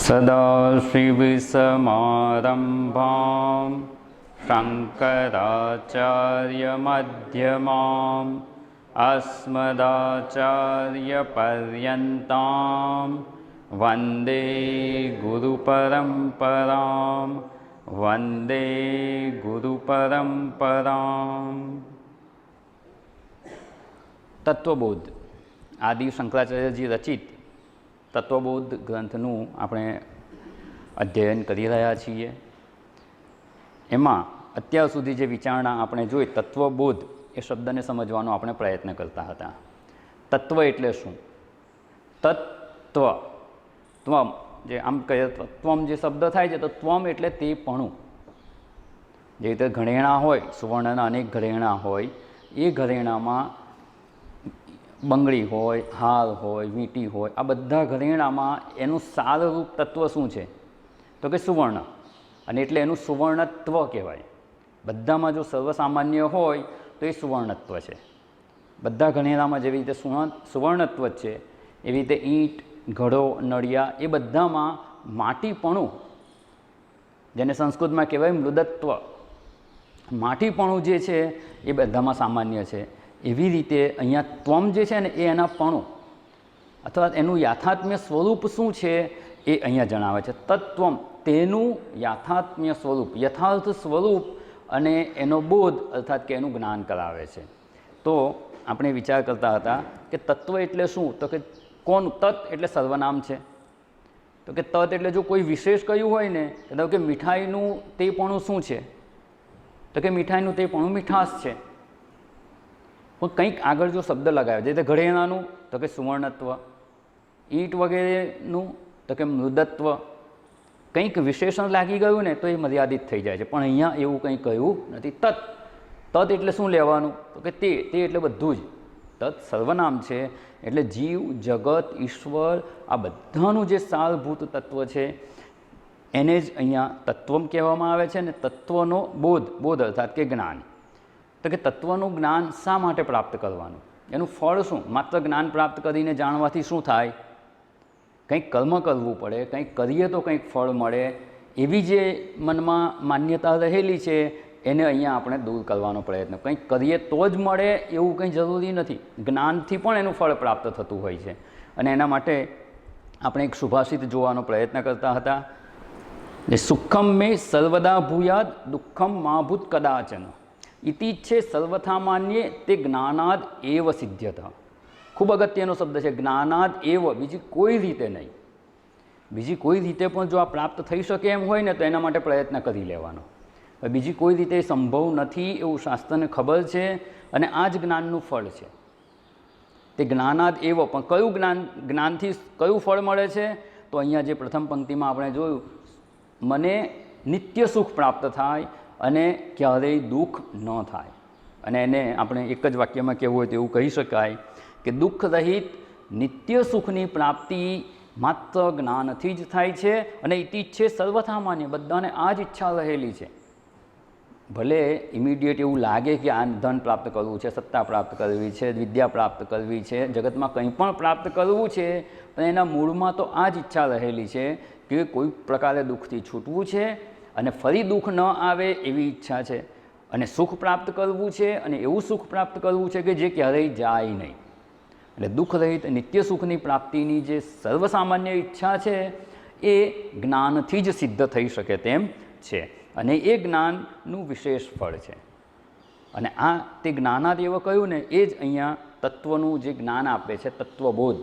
सदाशिवसमारम्भां शङ्कराचार्यमध्यमाम् अस्मदाचार्यपर्यन्तां वन्दे गुरुपरम्परां वन्दे गुरुपरम्पराम्। तत्वबोध आदि शंकराचार्यजी रचित तत्वबोध ग्रंथનું આપણે અધ્યયન કરી રહ્યા છીએ। એમાં અત્યાર સુધી જે વિચારણા આપણે જોઈ, તત્વબોધ એ શબ્દને સમજવાનો આપણે પ્રયત્ન કરતા હતા। તત્વ એટલે શું? તત્વ ત્વમ, જે આમ કહીએ ત્વમ જે શબ્દ થાય છે તો ત્વમ એટલે તે પણું। જે રીતે ઘરેણાં હોય, સુવર્ણના અનેક ઘરેણાં હોય, એ ઘરેણામાં બંગડી હોય, હાર હોય, વીંટી હોય, આ બધા ઘરેણામાં એનું સારરૂપ તત્વ શું છે તો કે સુવર્ણ, અને એટલે એનું સુવર્ણત્વ કહેવાય। બધામાં જો સર્વસામાન્ય હોય તો એ સુવર્ણત્વ છે। બધા ઘરેણામાં જેવી રીતે સુવર્ણત્વ જ છે, એવી રીતે ઈંટ, ઘડો, નળિયા એ બધામાં માટીપણું, જેને સંસ્કૃતમાં કહેવાય મૃદત્વ, માટીપણું જે છે એ બધામાં સામાન્ય છે। એવી રીતે અહીંયા ત્વમ જે છે ને એ એના પણું અથવા એનું યાથાત્મ્ય સ્વરૂપ શું છે એ અહીંયા જણાવે છે। તત્વમ તેનું યાથાત્મ્ય સ્વરૂપ, યથાર્થ સ્વરૂપ અને એનો બોધ અર્થાત કે એનું જ્ઞાન કરાવે છે। તો આપણે વિચાર કરતા હતા કે તત્વ એટલે શું, તો કે કોણ? તત્ એટલે સર્વનામ છે, તો કે તત્ એટલે જો કોઈ વિશેષ કહ્યું હોય ને, તો કે મીઠાઈનું તે પણું શું છે, તો કે મીઠાઈનું તે પણું મીઠાશ છે। પણ કંઈક આગળ જો શબ્દ લગાવ્યો, જે રીતે ઘરેણાનું તો કે સુવર્ણત્વ, ઈંટ વગેરેનું તો કે મૃદત્વ, કંઈક વિશેષણ લાગી ગયું ને તો એ મર્યાદિત થઈ જાય છે। પણ અહીંયા એવું કંઈ કહ્યું નથી। તત્, તત્ એટલે શું લેવાનું તો કે તે એટલે બધું જ, તત્ સર્વનામ છે એટલે જીવ, જગત, ઈશ્વર આ બધાનું જે સારભૂત તત્વ છે એને જ અહીંયા તત્વમ કહેવામાં આવે છે। અને તત્વનો બોધ, બોધ અર્થાત કે જ્ઞાન, તો કે તત્વનું જ્ઞાન શા માટે પ્રાપ્ત કરવાનું, એનું ફળ શું? માત્ર જ્ઞાન પ્રાપ્ત કરીને જાણવાથી શું થાય? કંઈક કર્મ કરવું પડે, કંઈક કરીએ તો કંઈક ફળ મળે, એવી જે મનમાં માન્યતા રહેલી છે એને અહીંયા આપણે દૂર કરવાનો પ્રયત્ન, કંઈક કરીએ તો જ મળે એવું કંઈ જરૂરી નથી, જ્ઞાનથી પણ એનું ફળ પ્રાપ્ત થતું હોય છે। અને એના માટે આપણે એક સુભાષિત જોવાનો પ્રયત્ન કરતા હતા, જે સુખમ મે સર્વદા ભૂયાદ દુઃખમ મા ભૂત કદાચન ઇતિચ્છે સર્વથા માન્યે તે જ્ઞાનાદ એવ સિદ્ધ્યત। ખૂબ અગત્યનો શબ્દ છે, જ્ઞાનાદ એવ, બીજી કોઈ રીતે નહીં, બીજી કોઈ રીતે પણ જો આ પ્રાપ્ત થઈ શકે એમ હોય ને તો એના માટે પ્રયત્ન કરી લેવાનો। બીજી કોઈ રીતે સંભવ નથી એવું શાસ્ત્રને ખબર છે, અને આ જ જ્ઞાનનું ફળ છે। તે જ્ઞાનાદ એવ, પણ કયું જ્ઞાન, જ્ઞાનથી કયું ફળ મળે છે? તો અહીંયા જે પ્રથમ પંક્તિમાં આપણે જોયું, મને નિત્ય સુખ પ્રાપ્ત થાય અને ક્યારેય દુઃખ ન થાય। અને એને આપણે એક જ વાક્યમાં કહેવું હોય તો એવું કહી શકાય કે દુઃખ રહિત નિત્ય સુખની પ્રાપ્તિ માત્ર જ્ઞાનથી જ થાય છે। અને ઇતિચ્છે સર્વથા માન્ય, બધાને આ જ ઈચ્છા રહેલી છે। ભલે ઇમિડિયેટ એવું લાગે કે આ ધન પ્રાપ્ત કરવું છે, સત્તા પ્રાપ્ત કરવી છે, વિદ્યા પ્રાપ્ત કરવી છે, જગતમાં કંઈ પણ પ્રાપ્ત કરવું છે, પણ એના મૂળમાં તો આ જ ઈચ્છા રહેલી છે કે કોઈ પ્રકારે દુઃખથી છૂટવું છે અને ફરી દુઃખ ન આવે એવી ઈચ્છા છે, અને સુખ પ્રાપ્ત કરવું છે, અને એવું સુખ પ્રાપ્ત કરવું છે કે જે ક્યારેય જાય નહીં। એટલે દુઃખ રહિત નિત્ય સુખની પ્રાપ્તિની જે સર્વસામાન્ય ઈચ્છા છે એ જ્ઞાનથી જ સિદ્ધ થઈ શકે તેમ છે, અને એ જ્ઞાનનું વિશેષ ફળ છે। અને આ તે જ્ઞાનાદ એવ કહ્યું ને, એ જ અહીંયા તત્વનું જે જ્ઞાન આપે છે, તત્વબોધ,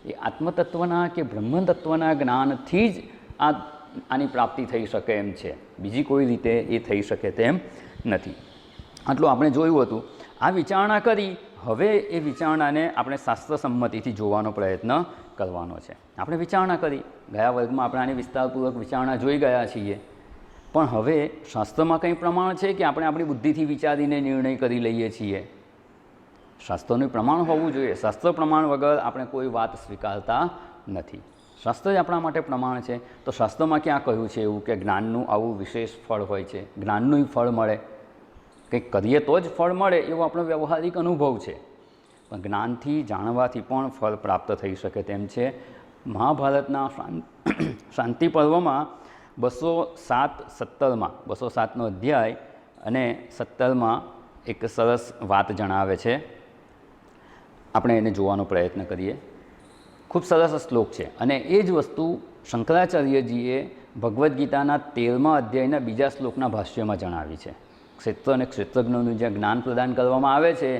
એ આત્મતત્વના કે બ્રહ્મતત્વના જ્ઞાનથી જ આની પ્રાપ્તિ થઈ શકે એમ છે, બીજી કોઈ રીતે એ થઈ શકે તેમ નથી। આટલું આપણે જોયું હતું। આ વિચારણા કરી, હવે એ વિચારણાને આપણે શાસ્ત્ર સંમતિથી જોવાનો પ્રયત્ન કરવાનો છે। આપણે વિચારણા કરી, ગયા વર્ગમાં આપણે આની વિસ્તારપૂર્વક વિચારણા જોઈ ગયા છીએ, પણ હવે શાસ્ત્રમાં કંઈ પ્રમાણ છે કે આપણે આપણી બુદ્ધિથી વિચારીને નિર્ણય કરી લઈએ છીએ? શાસ્ત્રનું પ્રમાણ હોવું જોઈએ। શાસ્ત્ર પ્રમાણ વગર આપણે કોઈ વાત સ્વીકારતા નથી। શાસ્ત્ર જ આપણા માટે પ્રમાણ છે। તો શાસ્ત્રમાં ક્યાં કહ્યું છે એવું કે જ્ઞાનનું આવું વિશેષ ફળ હોય છે, જ્ઞાનનું ફળ મળે, કંઈક કરીએ તો જ ફળ મળે એવો આપણો વ્યવહારિક અનુભવ છે, પણ જ્ઞાનથી જાણવાથી પણ ફળ પ્રાપ્ત થઈ શકે તેમ છે। મહાભારતના શાંતિ પર્વમાં 207-17માં 207નો અધ્યાય અને 17માં એક સરસ વાત જણાવે છે. આપણે એને જોવાનો પ્રયત્ન કરીએ. ખૂબ સરસ શ્લોક છે અને એ જ વસ્તુ શંકરાચાર્યજીએ ભગવદ્ ગીતાના 13મા અધ્યાયના બીજા શ્લોકના ભાષ્યમાં જણાવી છે. ક્ષેત્ર અને ક્ષેત્રજ્ઞોનું જ્યાં જ્ઞાન પ્રદાન કરવામાં આવે છે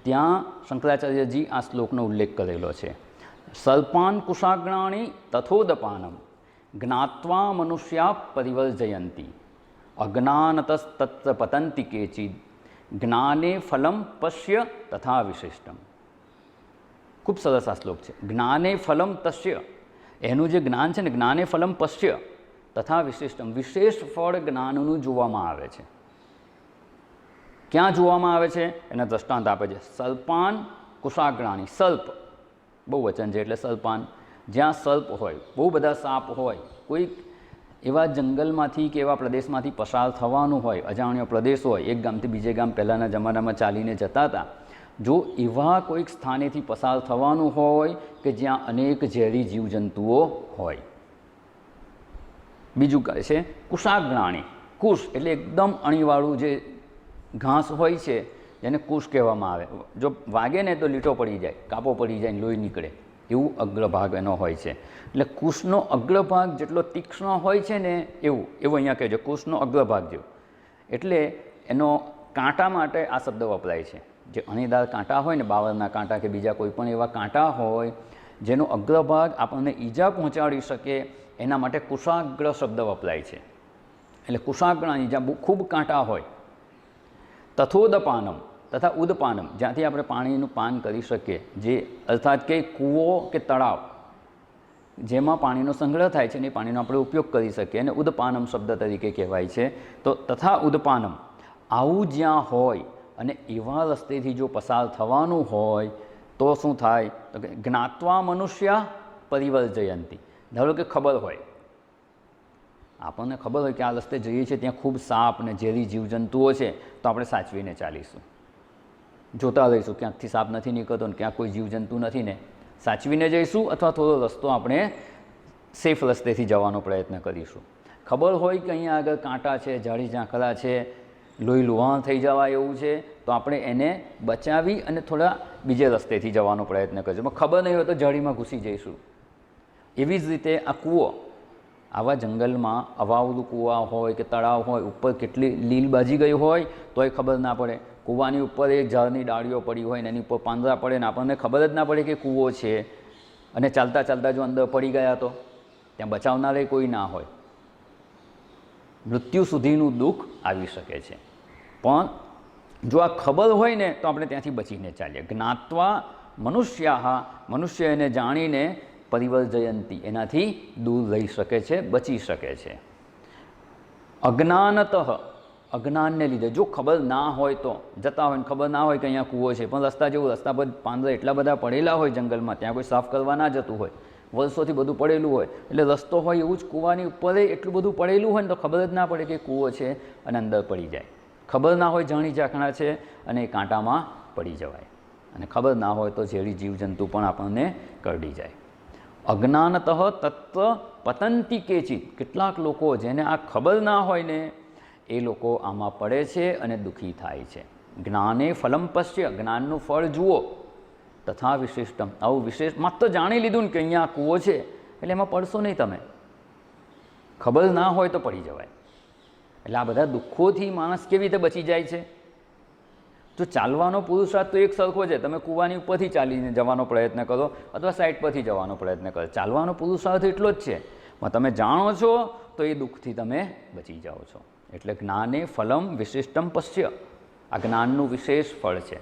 ત્યાં શંકરાચાર્યજી આ શ્લોકનો ઉલ્લેખ કરેલો છે. સલ્પાન કુશાગ્રાણી તથોદપાનમ જ્ઞાત્વા મનુષ્યા પરિવર્જયંતી અજ્ઞાનતસ્તત્ર પતંતિ કેચિદ જ્ઞાને ફલમ પશ્ય તથા વિશિષ્ટમ. ખૂબ સરસ આ શ્લોક છે. જ્ઞાને ફલમ તસ્ય, એનું જે જ્ઞાન છે ને, જ્ઞાને ફલમ પશ્ય તથા વિશિષ્ટમ, વિશેષ ફળ જ્ઞાનનું જોવામાં આવે છે. ક્યાં જોવામાં આવે છે એના દ્રષ્ટાંત આપે છે. સલ્પાન કુશાગ્રાણી, સલ્પ બહુ વચન છે એટલે સલ્પાન, જ્યાં સલ્પ હોય, બહુ બધા સાપ હોય, કોઈક એવા જંગલમાંથી કે એવા પ્રદેશમાંથી પસાર થવાનું હોય, અજાણ્યો પ્રદેશ હોય, એક ગામથી બીજે ગામ પહેલાંના જમાનામાં ચાલીને જતા હતા, જો એવા કોઈક સ્થાનેથી પસાર થવાનું હોય કે જ્યાં અનેક ઝેરી જીવજંતુઓ હોય. બીજું કહે છે કુશાગ્રાણી. કુશ એટલે એકદમ અણીવાળું જે ઘાસ હોય છે જેને કુશ કહેવામાં આવે. જો વાગે ને તો લીટો પડી જાય, કાપો પડી જાય, લોહી નીકળે, એવું અગ્રભાગ એનો હોય છે. એટલે કુશનો અગ્રભાગ જેટલો તીક્ષ્ણ હોય છે ને એવું અહીંયા કહે છે, કુશનો અગ્રભાગ જેવો. એટલે એનો કાંટા માટે આ શબ્દ વપરાય છે. જે અણીદાર કાંટા હોય ને, બાવરના કાંટા કે બીજા કોઈ પણ એવા કાંટા હોય જેનો અગ્રભાગ આપણને ઈજા પહોંચાડી શકે, એના માટે કુશાગ્ર શબ્દ વપરાય છે. એટલે કુશાગ્રાની જ્યાં ખૂબ કાંટા હોય. તથોદપાનમ તથા ઉદપાનમ, જ્યાંથી આપણે પાણીનું પાન કરી શકીએ, જે અર્થાત કે કૂવો કે તળાવ જેમાં પાણીનો સંગ્રહ થાય છે ને એ પાણીનો આપણે ઉપયોગ કરી શકીએ, અને ઉદપાનમ શબ્દ તરીકે કહેવાય છે. તો તથા ઉદપાનમ, આવું જ્યાં હોય અને એવા રસ્તેથી જો પસાર થવાનું હોય તો શું થાય? તો કે જ્ઞાત્વા મનુષ્યા પરિવર્જયંતી. ધારો કે ખબર હોય, આપણને ખબર હોય કે આ રસ્તે જઈએ છીએ ત્યાં ખૂબ સાપ અને ઝેરી જીવજંતુઓ છે, તો આપણે સાચવીને ચાલીશું, જોતા રહીશું ક્યાંકથી સાપ નથી નીકળતો ને ક્યાંક કોઈ જીવજંતુ નથી ને, સાચવીને જઈશું અથવા થોડો રસ્તો આપણે સેફ રસ્તેથી જવાનો પ્રયત્ન કરીશું. ખબર હોય કે અહીંયા આગળ કાંટા છે, ઝાડી ઝાંખરા છે, લોહી લુહાણ થઈ જવા એવું છે, તો આપણે એને બચાવી અને થોડા બીજે રસ્તેથી જવાનો પ્રયત્ન કરીશું. પણ ખબર નહીં હોય તો ઝાડીમાં ઘૂસી જઈશું. એવી જ રીતે આ કૂવો, આવા જંગલમાં અવાવરું કૂવા હોય કે તળાવ હોય, ઉપર કેટલી લીલ બાજી ગઈ હોય તોય ખબર ના પડે. કૂવાની ઉપર એક ઝાડની ડાળીઓ પડી હોય ને એની ઉપર પાંદડા પડે ને આપણને ખબર જ ના પડે કે કૂવો છે, અને ચાલતા ચાલતા જો અંદર પડી ગયા તો ત્યાં બચાવનારે કોઈ ના હોય, મૃત્યુ સુધીનું દુઃખ આવી શકે છે. પણ જો આ ખબર હોય ને તો આપણે ત્યાંથી બચીને ચાલીએ. જ્ઞાત્વા મનુષ્યા, મનુષ્ય એને જાણીને પરિવર્જયંતી, એનાથી દૂર રહી શકે છે, બચી શકે છે. અજ્ઞાનતઃ, અજ્ઞાનને લીધે જો ખબર ના હોય તો જતા હોય ને ખબર ના હોય કે અહીંયા કૂવો છે, પણ રસ્તા જેવું, રસ્તા પર પાંદડા એટલા બધા પડેલા હોય જંગલમાં, ત્યાં કોઈ સાફ કરવા ના જતું હોય, વર્ષોથી બધું પડેલું હોય, એટલે રસ્તો હોય એવું જ કૂવાની ઉપર એટલું બધું પડેલું હોય ને તો ખબર જ ના પડે કે કૂવો છે અને અંદર પડી જાય. ખબર ના હોય ઝાણી ઝાંખરા છે અને એ કાંટામાં પડી જવાય, અને ખબર ના હોય તો ઝેરી જીવજંતુ પણ આપણને કરડી જાય. અજ્ઞાનતઃ તત્વ પતંતી કેચિત, કેટલાક લોકો જેને આ ખબર ના હોય ને એ લોકો આમાં પડે છે અને દુઃખી થાય છે. જ્ઞાને ફલમ પશ્ય, જ્ઞાનનું ફળ જુઓ, તથા વિશિષ્ટમ, આવું વિશેષ માત્ર જાણી લીધું ને કે અહીંયા કૂવો છે એટલે એમાં પડશો નહીં તમે. ખબર ના હોય તો પડી જવાય. એટલે આ બધા દુઃખોથી માણસ કેવી રીતે બચી જાય છે? જો ચાલવાનો પુરુષાર્થ તો એક સરખો છે, તમે કૂવાની ઉપરથી ચાલીને જવાનો પ્રયત્ન કરો અથવા સાઈડ પરથી જવાનો પ્રયત્ન કરો, ચાલવાનો પુરુષાર્થ એટલો જ છે. પણ તમે જાણો છો તો એ દુઃખથી તમે બચી જાઓ છો. એટલે જ્ઞાને ફલમ વિશિષ્ટમ પશ્ય, આ જ્ઞાનનું વિશેષ ફળ છે,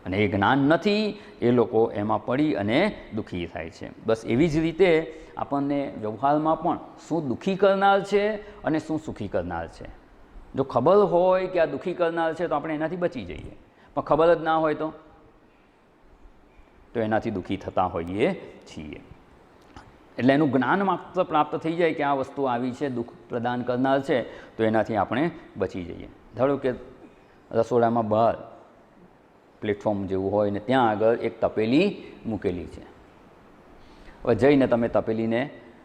અને એ જ્ઞાન નથી એ લોકો એમાં પડી અને દુઃખી થાય છે. બસ એવી જ રીતે આપણને વ્યવહારમાં પણ શું દુઃખી કરનાર છે અને શું સુખી કરનાર છે. જો ખબર હોય કે આ દુઃખી કરનાર છે તો આપણે એનાથી બચી જઈએ, પણ ખબર જ ના હોય તો એનાથી દુઃખી થતા હોઈએ છીએ. એટલે એનું જ્ઞાન માત્ર પ્રાપ્ત થઈ જાય કે આ વસ્તુ આવી છે, દુઃખ પ્રદાન કરનાર છે, તો એનાથી આપણે બચી જઈએ. ધારો કે રસોડામાં બહાર પ્લેટફોર્મ જેવું હોય ને ત્યાં આગળ એક તપેલી મૂકેલી છે, હવે જઈને તમે તપેલીને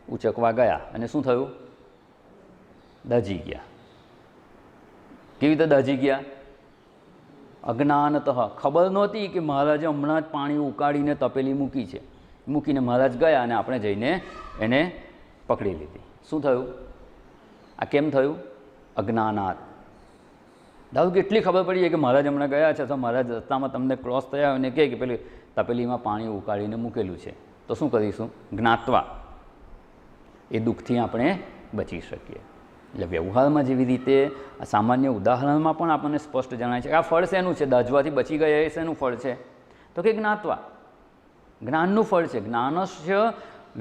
ઉચકવા ગયા અને શું થયું? દજી ગયા. કેવી રીતે દજી ગયા? અજ્ઞાનતઃ, ખબર નહોતી કે મહારાજે હમણાં જ પાણી ઉકાળીને તપેલી મૂકી છે. મૂકીને મહારાજ ગયા અને આપણે જઈને એને પકડી લીધી. શું થયું? આ કેમ થયું? અજ્ઞાનાત. ધારો કે એટલી ખબર પડી કે મહારાજ હમણાં ગયા છે, તો મહારાજ રસ્તામાં તમને ક્રોસ થયા અને કહે કે પેલી તપેલીમાં પાણી ઉકાળીને મૂકેલું છે, તો શું કરીશું? જ્ઞાત્વા. એ દુઃખથી આપણે બચી શકીએ. એટલે વ્યવહારમાં જેવી રીતે આ સામાન્ય ઉદાહરણમાં પણ આપણને સ્પષ્ટ જણાય છે કે આ ફળ શેનું છે? દાજવાથી બચી ગયા એ શેનું ફળ છે? તો કે જ્ઞાત્વા, જ્ઞાનનું ફળ છે. જ્ઞાનસ્ય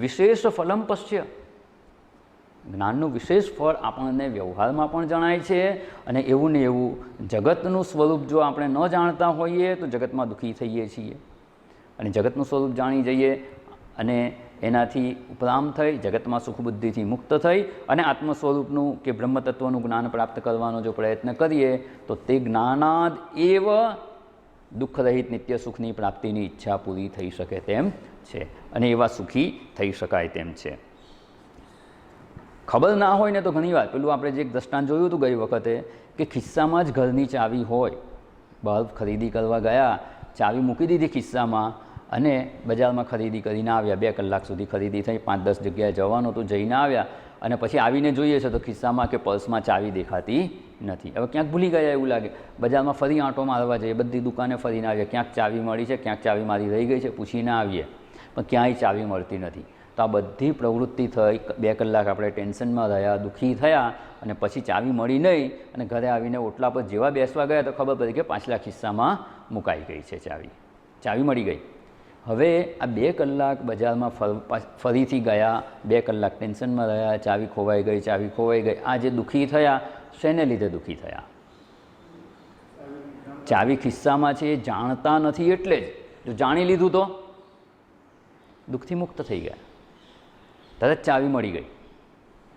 વિશેષ ફલમ પશ્ય. જ્ઞાનનું વિશેષ ફળ આપણને વ્યવહારમાં પણ જણાય છે. અને એવું ને એવું જગતનું સ્વરૂપ જો આપણે ન જાણતા હોઈએ તો જગતમાં દુઃખી થઈએ છીએ. અને જગતનું સ્વરૂપ જાણી જઈએ અને એનાથી ઉપરામ થઈ જગતમાં સુખ બુદ્ધિથી મુક્ત થઈ અને આત્મ સ્વરૂપનું કે બ્રહ્મતત્વનું જ્ઞાન પ્રાપ્ત કરવાનો જો પ્રયત્ન કરીએ તો તે જ્ઞાનાદ એવ દુઃખરહિત નિત્ય સુખની પ્રાપ્તિની ઈચ્છા પૂરી થઈ શકે તેમ છે અને એવા સુખી થઈ શકાય તેમ છે. ખબર ના હોય ને તો ઘણીવાર પેલું આપણે જે એક દ્રષ્ટાંત જોયું હતું ગઈ વખતે કે ખિસ્સામાં જ ઘરની ચાવી હોય, બલ્બ ખરીદી કરવા ગયા, ચાવી મૂકી દીધી ખિસ્સામાં અને બજારમાં ખરીદી કરીને આવ્યા. 2 કલાક સુધી ખરીદી થઈ, 5-10 જગ્યાએ જવાનું હતું, જઈને આવ્યા અને પછી આવીને જોઈએ છે તો ખિસ્સામાં કે પર્સમાં ચાવી દેખાતી નથી. હવે ક્યાંક ભૂલી ગયા એવું લાગે. બજારમાં ફરી આંટો મારવા જઈએ, બધી દુકાને ફરીને આવીએ, ક્યાંક ચાવી મળી છે, ક્યાંક ચાવી મારી રહી ગઈ છે, પૂછીને આવીએ પણ ક્યાંય ચાવી મળતી નથી. તો આ બધી પ્રવૃત્તિ થઈ, 2 કલાક આપણે ટેન્શનમાં રહ્યા, દુઃખી થયા અને પછી ચાવી મળી નહીં અને ઘરે આવીને ઓટલા પર જેવા બેસવા ગયા તો ખબર પડી કે પાછલા ખિસ્સામાં મુકાઈ ગઈ છે ચાવી મળી ગઈ. હવે આ 2 કલાક બજારમાં ફરીથી ગયા, 2 કલાક ટેન્શનમાં રહ્યા, ચાવી ખોવાઈ ગઈ. આ જે દુઃખી થયા, શેને લીધે દુઃખી થયા? ચાવી ખિસ્સામાં છે એ જાણતા નથી એટલે જ. જો જાણી લીધું તો દુઃખથી મુક્ત થઈ ગયા, તરત ચાવી મળી ગઈ.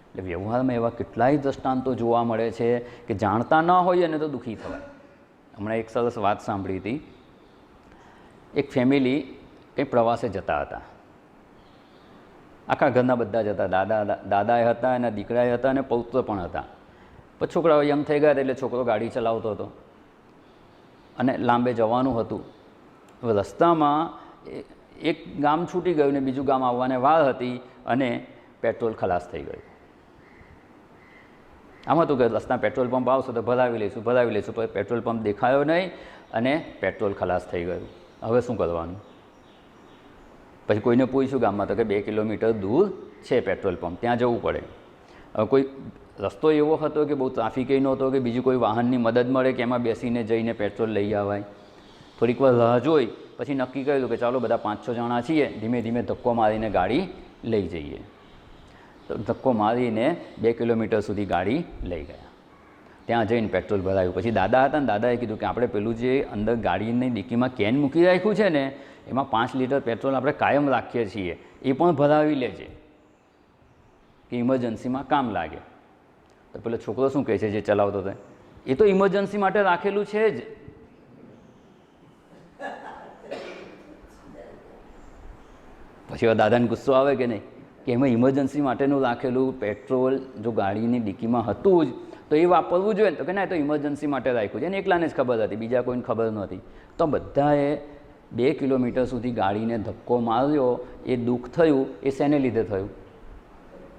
એટલે વ્યવહારમાં એવા કેટલાય દ્રષ્ટાંતો જોવા મળે છે કે જાણતા ન હોઈએ ને તો દુઃખી થવાય. હમણાં એક સરસ વાત સાંભળી હતી. એક ફેમિલી કંઈ પ્રવાસે જતા હતા, આખા ઘરના બધા જ હતા, દાદાએ હતા, એના દીકરાએ હતા અને પૌત્ર પણ હતા. પછી છોકરાઓ એમ થઈ ગયા એટલે છોકરો ગાડી ચલાવતો હતો અને લાંબે જવાનું હતું. હવે રસ્તામાં એક ગામ છૂટી ગયું ને બીજું ગામ આવવાને વાર હતી અને પેટ્રોલ ખલાસ થઈ ગયું. આમ હતું કે રસ્તા પેટ્રોલ પંપ આવશે તો ભરાવી લઈશું પણ પેટ્રોલ પંપ દેખાયો નહીં અને પેટ્રોલ ખલાસ થઈ ગયું. હવે શું કરવાનું? પછી કોઈને પૂછ્યું ગામમાં તો કે 2 કિલોમીટર દૂર છે પેટ્રોલ પંપ, ત્યાં જવું પડે. હવે કોઈ રસ્તો એવો હતો કે બહુ ટ્રાફિકે નહોતો કે બીજી કોઈ વાહનની મદદ મળે કે એમાં બેસીને જઈને પેટ્રોલ લઈ આવાય. થોડીક વાર રાહ જોઈ પછી નક્કી કર્યું કે ચાલો બધા 5-6 જણા છીએ, ધીમે ધીમે ધક્કો મારીને ગાડી લઈ જઈએ. તો ધક્કો મારીને 2 કિલોમીટર સુધી ગાડી લઈ ગયા. ત્યાં જઈને પેટ્રોલ ભરાયું. પછી દાદા હતા ને દાદાએ કીધું કે આપણે પેલું જે અંદર ગાડીની ડિક્કીમાં કેન મૂકી રાખ્યું છે ને એમાં 5 લીટર પેટ્રોલ આપણે કાયમ રાખીએ છીએ, એ પણ ભરાવી લેજે કે ઇમરજન્સીમાં કામ લાગે. તો પેલો છોકરો શું કહે છે જે ચલાવતો હતો, એ તો ઇમરજન્સી માટે રાખેલું છે જ. પછી હવે દાદાને ગુસ્સો આવે કે નહીં કે એમાં ઇમરજન્સી માટેનું રાખેલું પેટ્રોલ જો ગાડીની ડિક્કીમાં હતું જ તો એ વાપરવું જોઈએ ને. તો કે ના, એ તો ઇમરજન્સી માટે રાખ્યું છે. એને એકલાને જ ખબર હતી, બીજા કોઈને ખબર નહોતી. તો બધાએ 2 કિલોમીટર સુધી ગાડીને ધક્કો માર્યો. એ દુઃખ થયું એ શેને લીધે થયું?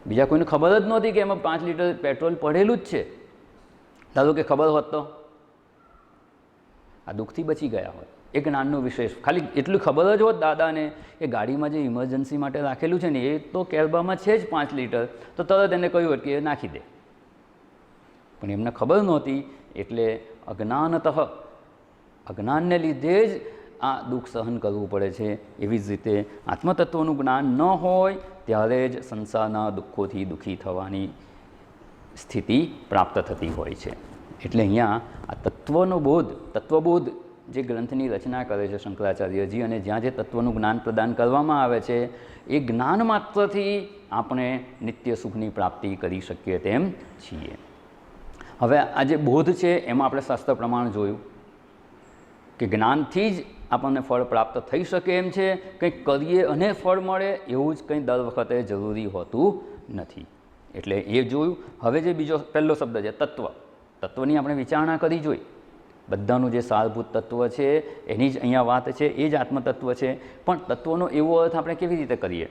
બીજા કોઈને ખબર જ નહોતી કે એમાં 5 લીટર પેટ્રોલ પડેલું જ છે. ધારો કે ખબર હોત તો આ દુઃખથી બચી ગયા હોત. એ જ્ઞાનનો વિશેષ. ખાલી એટલું ખબર જ હોત દાદાને કે ગાડીમાં જે ઇમરજન્સી માટે રાખેલું છે ને એ તો કેરબામાં છે જ 5 લીટર, તો તરત એને કહ્યું હોત કે એ નાખી દે. પણ એમને ખબર નહોતી એટલે અજ્ઞાનતઃ, અજ્ઞાનને લીધે જ આ દુઃખ સહન કરવું પડે છે. એવી જ રીતે આત્મતત્વનું જ્ઞાન ન હોય ત્યારે જ સંસારના દુઃખોથી દુઃખી થવાની સ્થિતિ પ્રાપ્ત થતી હોય છે. એટલે અહીંયા આ તત્વબોધ જે ગ્રંથની રચના કરે છે શંકરાચાર્યજી અને જ્યાં જે તત્વનું જ્ઞાન પ્રદાન કરવામાં આવે છે એ જ્ઞાન માત્રથી આપણે નિત્ય સુખની પ્રાપ્તિ કરી શકીએ તેમ છીએ. હવે આ જે બોધ છે એમાં આપણે શાસ્ત્ર પ્રમાણ જોયું કે જ્ઞાનથી જ આપણને ફળ પ્રાપ્ત થઈ શકે એમ છે, કંઈક કરીએ અને ફળ મળે એવું જ કંઈ દર વખતે જરૂરી હોતું નથી. એટલે એ જોયું. હવે જે બીજો પહેલો શબ્દ છે તત્વ, તત્વની આપણે વિચારણા કરી જોઈ. બધાનું જે સારભૂત તત્વ છે એની જ અહીંયા વાત છે, એ જ આત્મતત્વ છે. પણ તત્વનો એવો અર્થ આપણે કેવી રીતે કરીએ?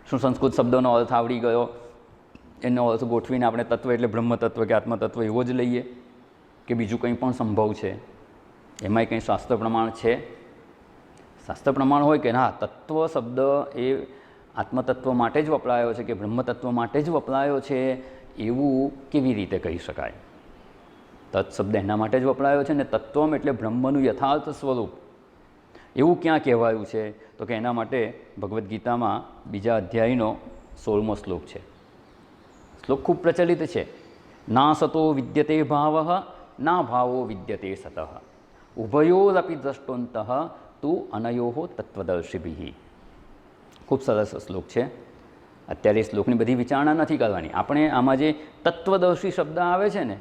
શું સંસ્કૃત શબ્દોનો અર્થ આવડી ગયો, એનો અર્થ ગોઠવીને આપણે તત્વ એટલે બ્રહ્મતત્વ કે આત્મતત્વ એવો જ લઈએ, કે બીજું કંઈ પણ સંભવ છે? એમાંય કંઈ શાસ્ત્ર પ્રમાણ છે? શાસ્ત્ર પ્રમાણ હોય કે ના, તત્વ શબ્દ એ આત્મતત્વ માટે જ વપરાયો છે કે બ્રહ્મતત્વ માટે જ વપરાયો છે, એવું કેવી રીતે કહી શકાય? તત્ શબ્દ એના માટે જ વપરાયો છે ને તત્વમ એટલે બ્રહ્મનું યથાર્થ સ્વરૂપ એવું ક્યાં કહેવાયું છે? તો કે એના માટે ભગવદ્ ગીતામાં 2 અધ્યાયનો 16મો શ્લોક છે. શ્લોક ખૂબ પ્રચલિત છે. ના સતો વિદ્યતે ભાવ ના ભાવો વિદ્યતે સતઃ ઉભયોરપી દ્રષ્ટોંતઃ તું અનયો તત્વદર્શિભિ. ખૂબ સરસ શ્લોક છે. અત્યારે એ શ્લોકની બધી વિચારણા નથી કરવાની. આપણે આમાં જે તત્વદર્શી શબ્દ આવે છે ને,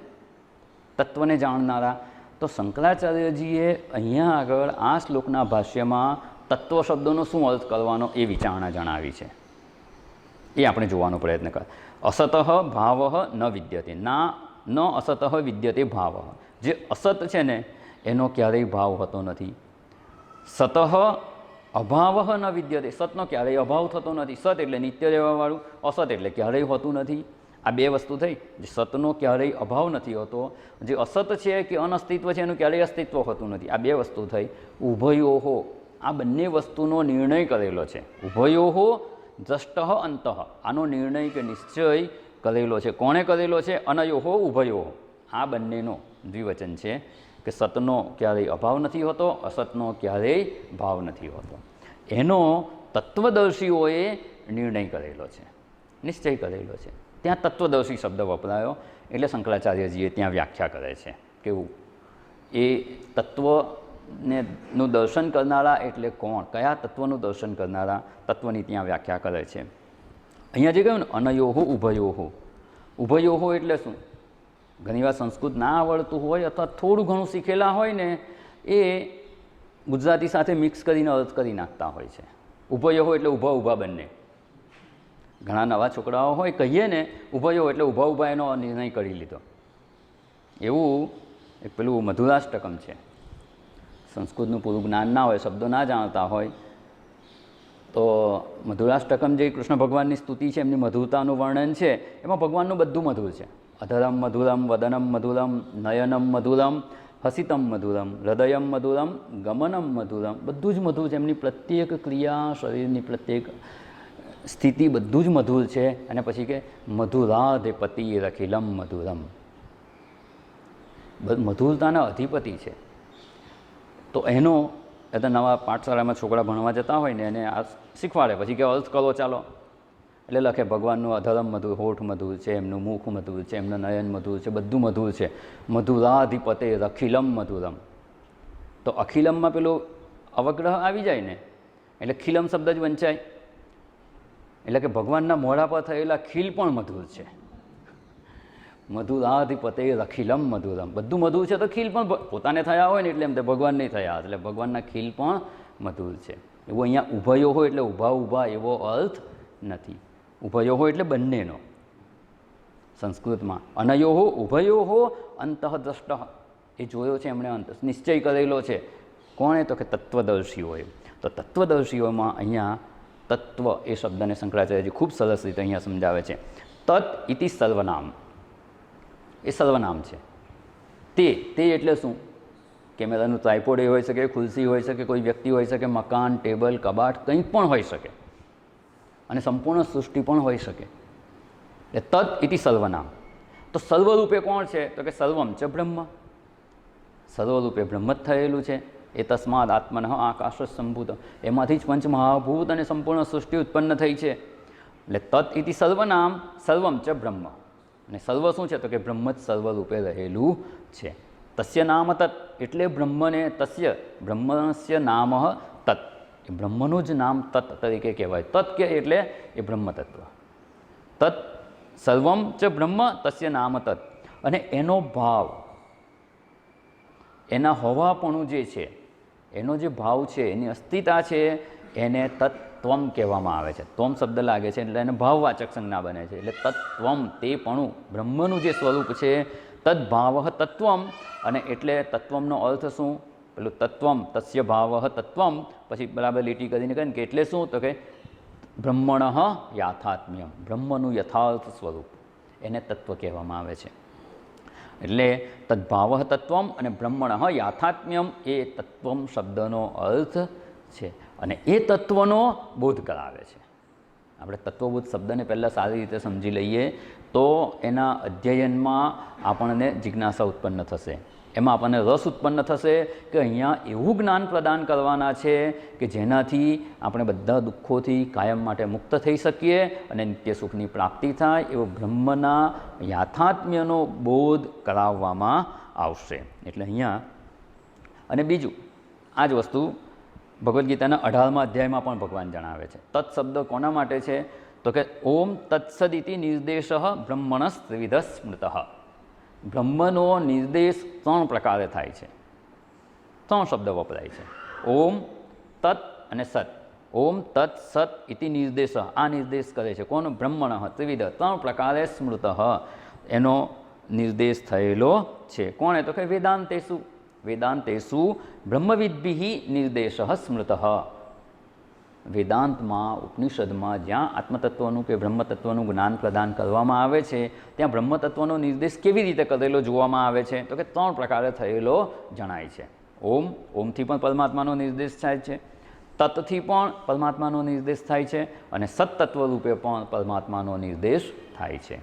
તત્વને જાણનારા, તો શંકરાચાર્યજીએ અહીંયા આગળ આ શ્લોકના ભાષ્યમાં તત્વ શબ્દોનો શું અર્થ કરવાનો એ વિચારણા જણાવી છે. એ આપણે જોવાનો પ્રયત્ન કર. અસતઃ ભાવ ન વિદ્યતે, ના ન અસતઃ વિદ્યતે ભાવ. જે અસત છે ને એનો ક્યારેય ભાવ હોતો નથી. સતઃ અભાવ ન વિદ્યતે, સતનો ક્યારેય અભાવ થતો નથી. સત એટલે નિત્ય રહેવાવાળું, અસત એટલે ક્યારેય હોતું નથી. આ 2 વસ્તુ થઈ. જે સતનો ક્યારેય અભાવ નથી હોતો, જે અસત છે કે અનસ્તિત્વ છે એનું ક્યારેય અસ્તિત્વ હોતું નથી. આ 2 વસ્તુ થઈ. ઉભયોહો, આ બંને વસ્તુનો નિર્ણય કરેલો છે. ઉભયોહો દ્રષ્ટ અંતઃ, આનો નિર્ણય કે નિશ્ચય કરેલો છે. કોણે કરેલો છે? અનયોહો ઉભયોહો, આ બંનેનો દ્વિવચન છે કે સતનો ક્યારેય અભાવ નથી હોતો, અસતનો ક્યારેય ભાવ નથી હોતો. એનો તત્વદર્શીઓએ નિર્ણય કરેલો છે, નિશ્ચય કરેલો છે. ત્યાં તત્વદર્શી શબ્દ વપરાયો એટલે શંકરાચાર્યજીએ ત્યાં વ્યાખ્યા કરે છે. કેવું? એ તત્વનું દર્શન કરનારા એટલે કોણ? કયા તત્વનું દર્શન કરનારા? તત્વની ત્યાં વ્યાખ્યા કરે છે. અહીંયા જે કહ્યું ને અનયોહો ઉભયોહો, ઉભયોહો એટલે શું? ઘણીવાર સંસ્કૃત ના આવડતું હોય અથવા થોડું ઘણું શીખેલા હોય ને, એ ગુજરાતી સાથે મિક્સ કરીને અર્થ કરી નાખતા હોય છે. ઉભયોહો એટલે ઊભા ઊભા બંને. ઘણા નવા છોકરાઓ હોય, કહીએ ને ઉભયો એટલે ઊભા ઊભા એનો નિર્ણય કરી લીધો. એવું એક પેલું મધુરાષ્ટકમ છે. સંસ્કૃતનું પૂરું જ્ઞાન ના હોય, શબ્દો ના જાણતા હોય, તો મધુરાષ્ટકમ જે કૃષ્ણ ભગવાનની સ્તુતિ છે, એમની મધુરતાનું વર્ણન છે, એમાં ભગવાનનું બધું મધુર છે. અધરમ મધુરમ, વદનમ મધુરમ, નયનમ મધુરમ, હસિતમ મધુરમ, હૃદયમ મધુરમ, ગમનમ મધુરમ, બધું જ મધુર છે. એમની પ્રત્યેક ક્રિયા, શરીરની પ્રત્યેક સ્થિતિ બધું જ મધુર છે. અને પછી કે મધુરાધિપતિ રખિલમ મધુરમ, મધુરતાના અધિપતિ છે. તો એનો એટલે નવા પાઠશાળામાં છોકરા ભણવા જતા હોય ને એને આ શીખવાડે, પછી કે અર્થ કરો ચાલો, એટલે લખે ભગવાનનું અધરમ મધુર, હોઠ મધુર છે, એમનું મુખ મધુર છે, એમનું નયન મધુર છે, બધું મધુર છે. મધુરાધિપતે રખિલમ મધુરમ. તો અખિલમમાં પેલો અવગ્રહ આવી જાય ને, એટલે ખિલમ શબ્દ જ વંચાય. એટલે કે ભગવાનના મોઢા પર થયેલા ખીલ પણ મધુર છે. મધુરાધિપતે રખિલમ મધુરમ, બધું મધુર છે તો ખીલ પણ પોતાને થયા હોય ને એટલે એમ તો ભગવાન નહીં થયા, એટલે ભગવાનના ખીલ પણ મધુર છે. એવું અહીંયા ઉભયો હોય એટલે ઊભા ઊભા એવો અર્થ નથી. ઉભયોહો એટલે બંનેનો. સંસ્કૃતમાં અનયોહો ઉભયોહો અંતઃદ્રષ્ટ, એ જોયો છે એમણે, અંત નિશ્ચય કરેલો છે. કોણે? તો કે તત્વદર્શીઓએ. તો તત્વદર્શીઓમાં અહીંયા તત્વ એ શબ્દને શંકરાચાર્યજી ખૂબ સરસ રીતે અહીંયા સમજાવે છે. તત્ ઇતિ સર્વનામ, એ સર્વનામ છે. તે એટલે શું? કેમેરાનું ટ્રાયપોડ એ હોઈ શકે, ખુરશી હોઈ શકે, કોઈ વ્યક્તિ હોઈ શકે, મકાન, ટેબલ, કબાટ, કંઈ પણ હોઈ શકે, અને સંપૂર્ણ સૃષ્ટિ પણ હોઈ શકે. એ તદ ઇતિ સર્વનામ. તો સર્વરૂપે કોણ છે? તો કે સર્વમ ચ બ્રહ્મ, સર્વરૂપે બ્રહ્મ જ થયેલું છે. એ તસ્માદ આત્મન આકાશ સંભૂત, એમાંથી જ પંચમહાભૂત અને સંપૂર્ણ સૃષ્ટિ ઉત્પન્ન થઈ છે. એટલે તદ ઇતિ સર્વનામ, સર્વમ ચ બ્રહ્મ. અને સર્વ શું છે? તો કે બ્રહ્મ જ સર્વરૂપે રહેલું છે. તસ્ય નામ તત્, એટલે બ્રહ્મને, તસ્ય બ્રહ્મસ્ય નામ તત્, એ બ્રહ્મનું જ નામ તત્ તરીકે કહેવાય. તત્ કે એટલે એ બ્રહ્મ તત્વ. તત્ સર્વમ ચ બ્રહ્મ તસ્ય નામ તત્. અને એનો ભાવ, એના હોવાપણું જે છે એનો જે ભાવ છે, એની અસ્તિત્વ છે, એને તત્વમ કહેવામાં આવે છે. ત્વમ શબ્દ લાગે છે એટલે એને ભાવવાચક સંજ્ઞા બને છે. એટલે તત્વમ તે પણું બ્રહ્મનું જે સ્વરૂપ છે, તદ્ભાવ તત્વમ. અને એટલે તત્વમનો અર્થ શું? પેલું તત્વમ તસ્ય ભાવ તત્વમ, પછી બરાબર લીટી કરીને કહે કે એટલે શું? તો કે બ્રહ્મણ યાથાત્મ્યમ, બ્રહ્મનું યથાર્થ સ્વરૂપ, એને તત્વ કહેવામાં આવે છે. એટલે તદ્ભાવ તત્વમ અને બ્રહ્મણ યાથાત્મ્યમ એ તત્વમ શબ્દનો અર્થ છે. અને એ તત્વનો બોધ કરાવે છે. આપણે તત્વબોધ શબ્દને પહેલાં સારી રીતે સમજી લઈએ તો એના અધ્યયનમાં આપણને જિજ્ઞાસા ઉત્પન્ન થશે, એમાં આપણને રસ ઉત્પન્ન થશે કે અહીંયા એવું જ્ઞાન પ્રદાન કરવાના છે કે જેનાથી આપણે બધા દુઃખોથી કાયમ માટે મુક્ત થઈ શકીએ અને નિત્ય સુખની પ્રાપ્તિ થાય, એવો બ્રહ્મના યાથાત્મ્યનો બોધ કરાવવામાં આવશે. એટલે અહીંયા અને બીજું આ જ વસ્તુ ભગવદ્ ગીતાના 18મા અધ્યાયમાં પણ ભગવાન જણાવે છે. તત્ શબ્દ કોના માટે છે? તો કે ઓમ તત્સદિતિ નિર્દેશ બ્રહ્મણસ ત્રિવિધ સ્મૃત. બ્રહ્મનો નિર્દેશ 3 પ્રકારે થાય છે. 3 શબ્દ વપરાય છે, ઓમ, તત્ અને સત. ઓમ તત્ સત ઇતિ નિર્દેશ, આ નિર્દેશ કરે છે કોનો? બ્રહ્મણ ત્રિવિધ, 3 પ્રકારે સ્મૃત, એનો નિર્દેશ થયેલો છે. કોણે? તો કે વેદાંતેષુ, વેદાંતેષુ બ્રહ્મવિદ્ભિ નિર્દેશ સ્મૃત. વેદાંતમાં, ઉપનિષદમાં જ્યાં આત્મતત્વનું કે બ્રહ્મતત્વનું જ્ઞાન પ્રદાન કરવામાં આવે છે, ત્યાં બ્રહ્મતત્વનો નિર્દેશ કેવી રીતે કરેલો જોવામાં આવે છે? તો કે 3 પ્રકારે થયેલો જણાય છે. ઓમ, ઓમથી પણ પરમાત્માનો નિર્દેશ થાય છે, તત્થી પણ પરમાત્માનો નિર્દેશ થાય છે, અને સત્તત્વ રૂપે પણ પરમાત્માનો નિર્દેશ થાય છે.